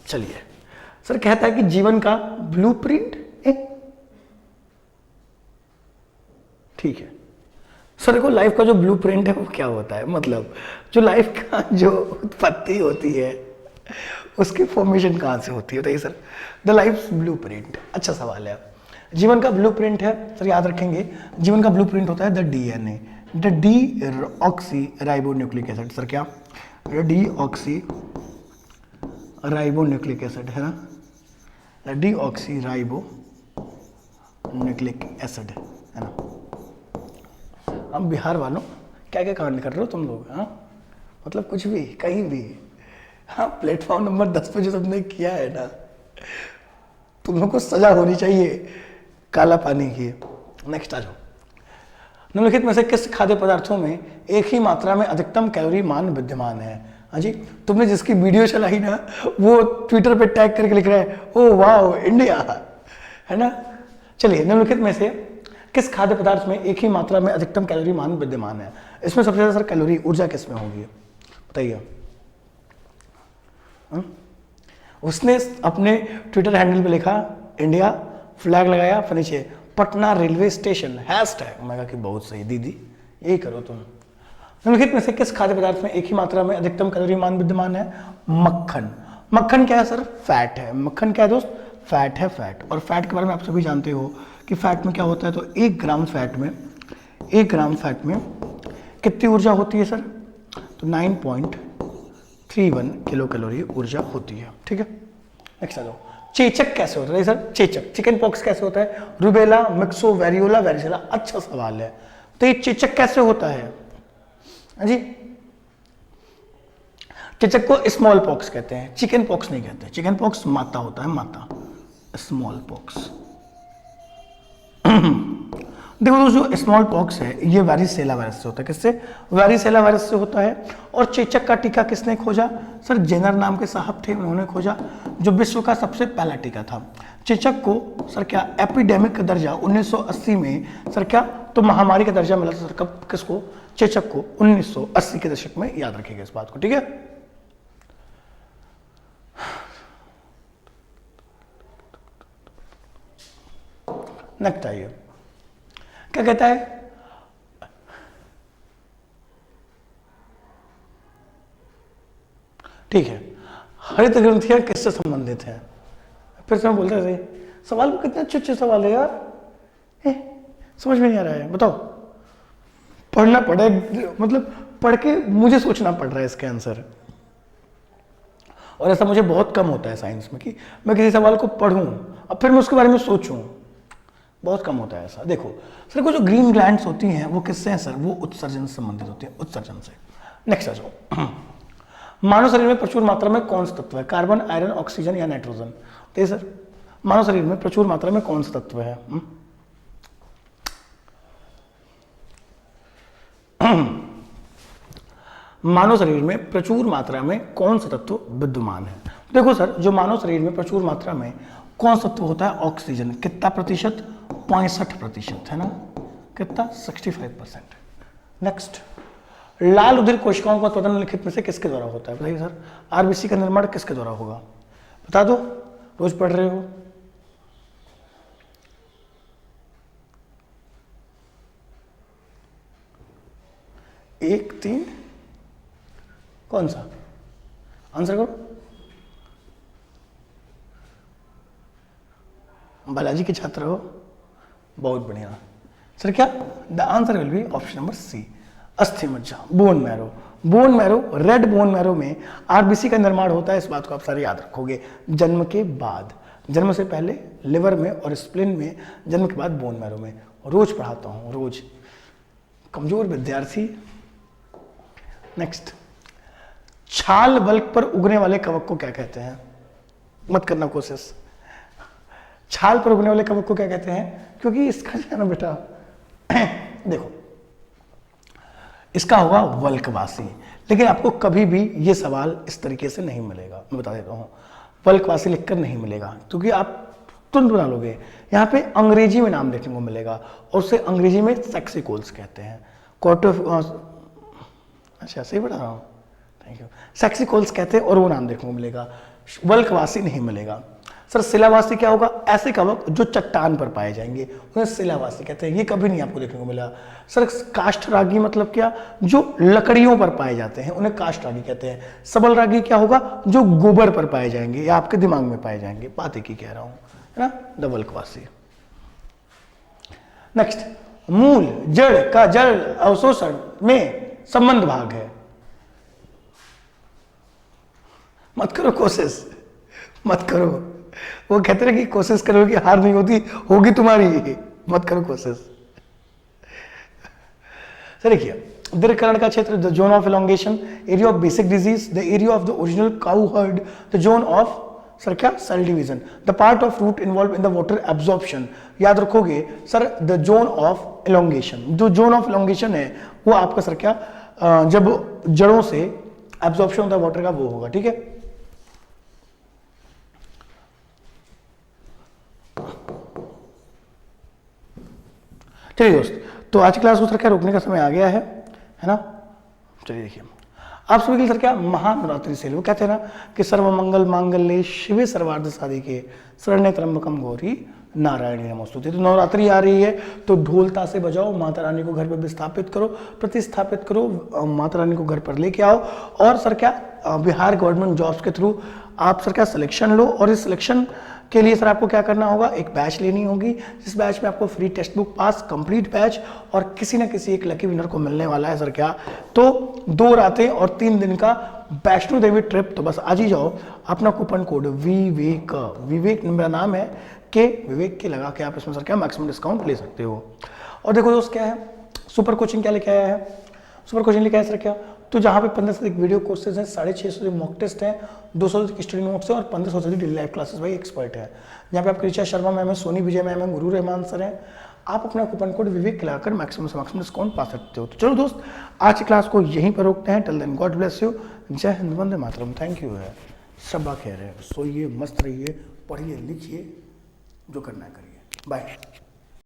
चलिए, सर कहता है कि जीवन का ब्लूप्रिंट, ठीक है सर। देखो लाइफ का जो ब्लूप्रिंट है वो क्या होता है? मतलब जो लाइफ का जो उत्पत्ति होती है उसकी फॉर्मेशन कहाँ से होती है? बताइए सर। द लाइफ ब्लूप्रिंट, अच्छा सवाल है। जीवन का ब्लूप्रिंट है सर, याद रखेंगे, जीवन का ब्लूप्रिंट होता है the DNA, the D oxy ribonucleic acid. Sir क्या? डी ऑक्सी राइबोन्यूक्लिक एसिड, है ना। D oxy ribo nucleic acid, है ना। अब बिहार वालों क्या क्या कांड कर रहे हो तुम लोग? हाँ, मतलब कुछ भी, कहीं भी। हाँ, प्लेटफॉर्म नंबर 10 पे जो तुमने किया है ना, तुम लोग को सजा होनी चाहिए काला पानी की। नेक्स्ट आ जाओ। निम्नलिखित में से किस खाद्य पदार्थों में एक ही मात्रा में अधिकतम कैलोरी मान विद्यमान है? हाँ जी, तुमने जिसकी वीडियो चलाई ना, वो ट्विटर पे टैग करके लिख रहा है ओ वाओ इंडिया, है ना। चलिए, निम्नलिखित में से किस खाद्य पदार्थ में एक ही मात्रा में अधिकतम कैलोरी मान विद्यमान है? इसमें सबसे ज्यादा सर कैलोरी ऊर्जा किस में होगी? बताइए। उसने अपने ट्विटर हैंडल पे लिखा इंडिया, फ्लैग लगाया, फिर नीचे पटना रेलवे स्टेशन हैशटैग। मैं कहा कि बहुत सही दीदी, यही करो तुम। निम्नलिखित में से किस खाद्य पदार्थ में एक ही मात्रा में अधिकतम कैलोरी मान विद्यमान है? मक्खन। मक्खन क्या है सर? फैट है। मक्खन क्या है दोस्त? फैट है, फैट। और फैट के बारे में आप सभी जानते हो कि फैट में क्या होता है, तो 1 ग्राम फैट में कितनी ऊर्जा होती है सर? तो 9.31 किलो कैलोरी ऊर्जा होती है, ठीक है। नेक्स्ट आ जाओ, चेचक कैसे होता है सर? चेचक, चिकन पॉक्स कैसे होता है? Rubella, myxo, variola, varicella. अच्छा सवाल है। तो ये चेचक कैसे होता है जी? चेचक को स्मॉल पॉक्स कहते हैं, चिकन पॉक्स नहीं कहते। चिकन पॉक्स माता होता है, माता। स्मॉल पॉक्स देखो दोस्तों, स्मॉल पॉक्स है ये वारिसेला वायरस से होता है। किससे? वारिसेला वायरस से होता है। और चेचक का टीका किसने खोजा? सर जेनर नाम के साहब थे, उन्होंने खोजा, जो विश्व का सबसे पहला टीका था। चेचक को सर क्या एपिडेमिक का दर्जा 1980 में सर क्या तो महामारी का दर्जा मिला था सर। कब? किसको? चेचक को 1980 के दशक में। याद रखिएगा इस बात को, ठीक है। नेक्स्ट आइए, क्या कहता है? ठीक है, हरित ग्रंथियां किससे संबंधित हैं? फिर से हम बोलते हैं सवाल को, कितने अच्छे अच्छे सवाल है यार, समझ में नहीं आ रहा है, बताओ। पढ़ना पड़े, मतलब पढ़ के मुझे सोचना पड़ रहा है इसके आंसर। और ऐसा मुझे बहुत कम होता है साइंस में कि मैं किसी सवाल को पढ़ूं और फिर मैं उसके बारे में सोचूं, बहुत कम होता है ऐसा। देखो सर, को जो ग्रीन ग्लैंड्स होती हैं वो किससे हैं सर? वो उत्सर्जन से संबंधित होती है, उत्सर्जन से। नेक्स्ट आ जाओ, मानव शरीर में प्रचुर मात्रा में कौन सा तत्व है? कार्बन, आयरन, ऑक्सीजन या नाइट्रोजन? तो सर मानव शरीर में प्रचुर मात्रा में कौन सा तत्व है? मानव शरीर में प्रचुर मात्रा में कौन सा तत्व विद्यमान है? देखो सर, जो मानव शरीर में प्रचुर मात्रा में कौन सा तत्व होता है? ऑक्सीजन। कितना प्रतिशत? 65% है ना। कितना? 65%। नेक्स्ट, लाल रुधिर कोशिकाओं का उत्पादन निम्नलिखित में से किसके द्वारा होता है? बताइए सर, आरबीसी का निर्माण किसके द्वारा होगा? बता दो, रोज पढ़ रहे हो। एक, 3, कौन सा? आंसर करो। बालाजी के छात्र हो, बहुत बढ़िया सर। क्या? The answer will be option number C, अस्थि मज्जा, bone marrow. Bone marrow, red bone marrow में आरबीसी का निर्माण होता है। इस बात को आप सारे याद रखोगे। जन्म के बाद, जन्म से पहले लिवर में और स्प्लिन में, जन्म के बाद बोन मैरो में। रोज पढ़ाता हूं, रोज। कमजोर विद्यार्थी। नेक्स्ट, छाल बल्क पर उगने वाले कवक को क्या कहते हैं? मत करना कोशिश। छाल पर उगने वाले कवक को क्या कहते हैं? क्योंकि इसका जो है ना बेटा, देखो इसका होगा वल्कवासी, लेकिन आपको कभी भी ये सवाल इस तरीके से नहीं मिलेगा। मैं बता देता हूं, वल्कवासी लिखकर नहीं मिलेगा, क्योंकि आप तुरंत बना लोगे। यहाँ पे अंग्रेजी में नाम देखने को मिलेगा, और उसे अंग्रेजी में सेक्सिकोल्स कहते हैं। अच्छा सही बता रहा हूँ, थैंक यू। सेक्सिकोल्स कहते हैं और वो नाम देखने को मिलेगा, वल्कवासी नहीं मिलेगा। सर शिलावासी क्या होगा? ऐसे कवक जो चट्टान पर पाए जाएंगे उन्हें शिलावासी कहते हैं। ये कभी नहीं आपको देखने को मिला। सर काष्ठरागी मतलब क्या? जो लकड़ियों पर पाए जाते हैं उन्हें काष्ठरागी कहते हैं। सबल रागी क्या होगा? जो गोबर पर पाए जाएंगे या आपके दिमाग में पाए जाएंगे। बात एक ही कह रहा हूं, है ना, वल्कवासी। नेक्स्ट, मूल जड़ का जल अवशोषण में संबंध भाग है। मत करो कोशिश, मत करो। वो कहते हैं कि कोशिश करोगे हार नहीं होती, होगी तुम्हारी। मत करो कोशिश। सर देखिए, दीर्घकरण का क्षेत्र, the zone of elongation, area of basic disease, the area of the original cow herd, the zone of sir क्या cell division, the part of root involve in the water absorption. याद रखोगे sir, the zone of elongation, जो जोन ऑफ एलोंगेशन है वो आपका सर क्या जब जड़ों से एब्जॉर्प्शन होता है वाटर का, वो होगा। ठीक है, चलिए दोस्त, तो आज की क्लास को सर क्या रोकने का समय आ गया है ना। चलिए देखिए, आप सभी के लिए सर क्या महानवरात्रि सेल, वो कहते हैं ना कि सर्वमंगल मांगल्ये शिवे सर्वार्थ साधिके शरण्ये त्र्यंबकम गौरी नारायणी नमोस्तुते। तो नवरात्रि आ रही है तो ढोल ताशे बजाओ, माता रानी को घर पर विस्थापित करो, प्रतिस्थापित करो, माता रानी को घर पर लेके आओ। और सर क्या बिहार गवर्नमेंट जॉब्स के थ्रू आप सर क्या सिलेक्शन लो, और इस सिलेक्शन के लिए सर आपको क्या करना होगा, एक बैच लेनी होगी, जिस बैच में आपको फ्री टेक्स्ट बुक पास, कंप्लीट बैच, और किसी न किसी एक लकी विनर को मिलने वाला है सर क्या, तो 2 रातें और 3 दिन का वैष्णो देवी ट्रिप। तो बस आज ही जाओ, अपना कूपन कोड विवेक, विवेक मेरा नाम है, के विवेक के लगा के आप इसमें सर क्या मैक्सिमम डिस्काउंट ले सकते हो। और देखो दोस्त क्या है, सुपर कोचिंग क्या लेके आया है, सुपर कोचिंग लेके आया सर क्या, तो जहाँ पे 15 से अधिक वीडियो कोर्सेज हैं, 650 से मॉक टेस्ट हैं, 200 से स्टडी नोट्स हैं, और 1500 से डेली लाइव क्लासेस भाई एक्सपर्ट है। यहाँ पे आपके ऋचा शर्मा मैम है, सोनी विजय मैम है, गुरु रहमान सर हैं। आप अपना कूपन कोड विवेक लगाकर मैक्सिमम से मैक्सिमम डिस्काउंट पा सकते हो। तो चलो दोस्त, आज की क्लास को यहीं पर रोकते हैं। Till then God bless you, जय हिंद, वंदे मातरम, थैंक यू है, शब्बा खैर है, सोइए, मस्त रहिए, पढ़िए लिखिए, जो करना है करिए, बाय।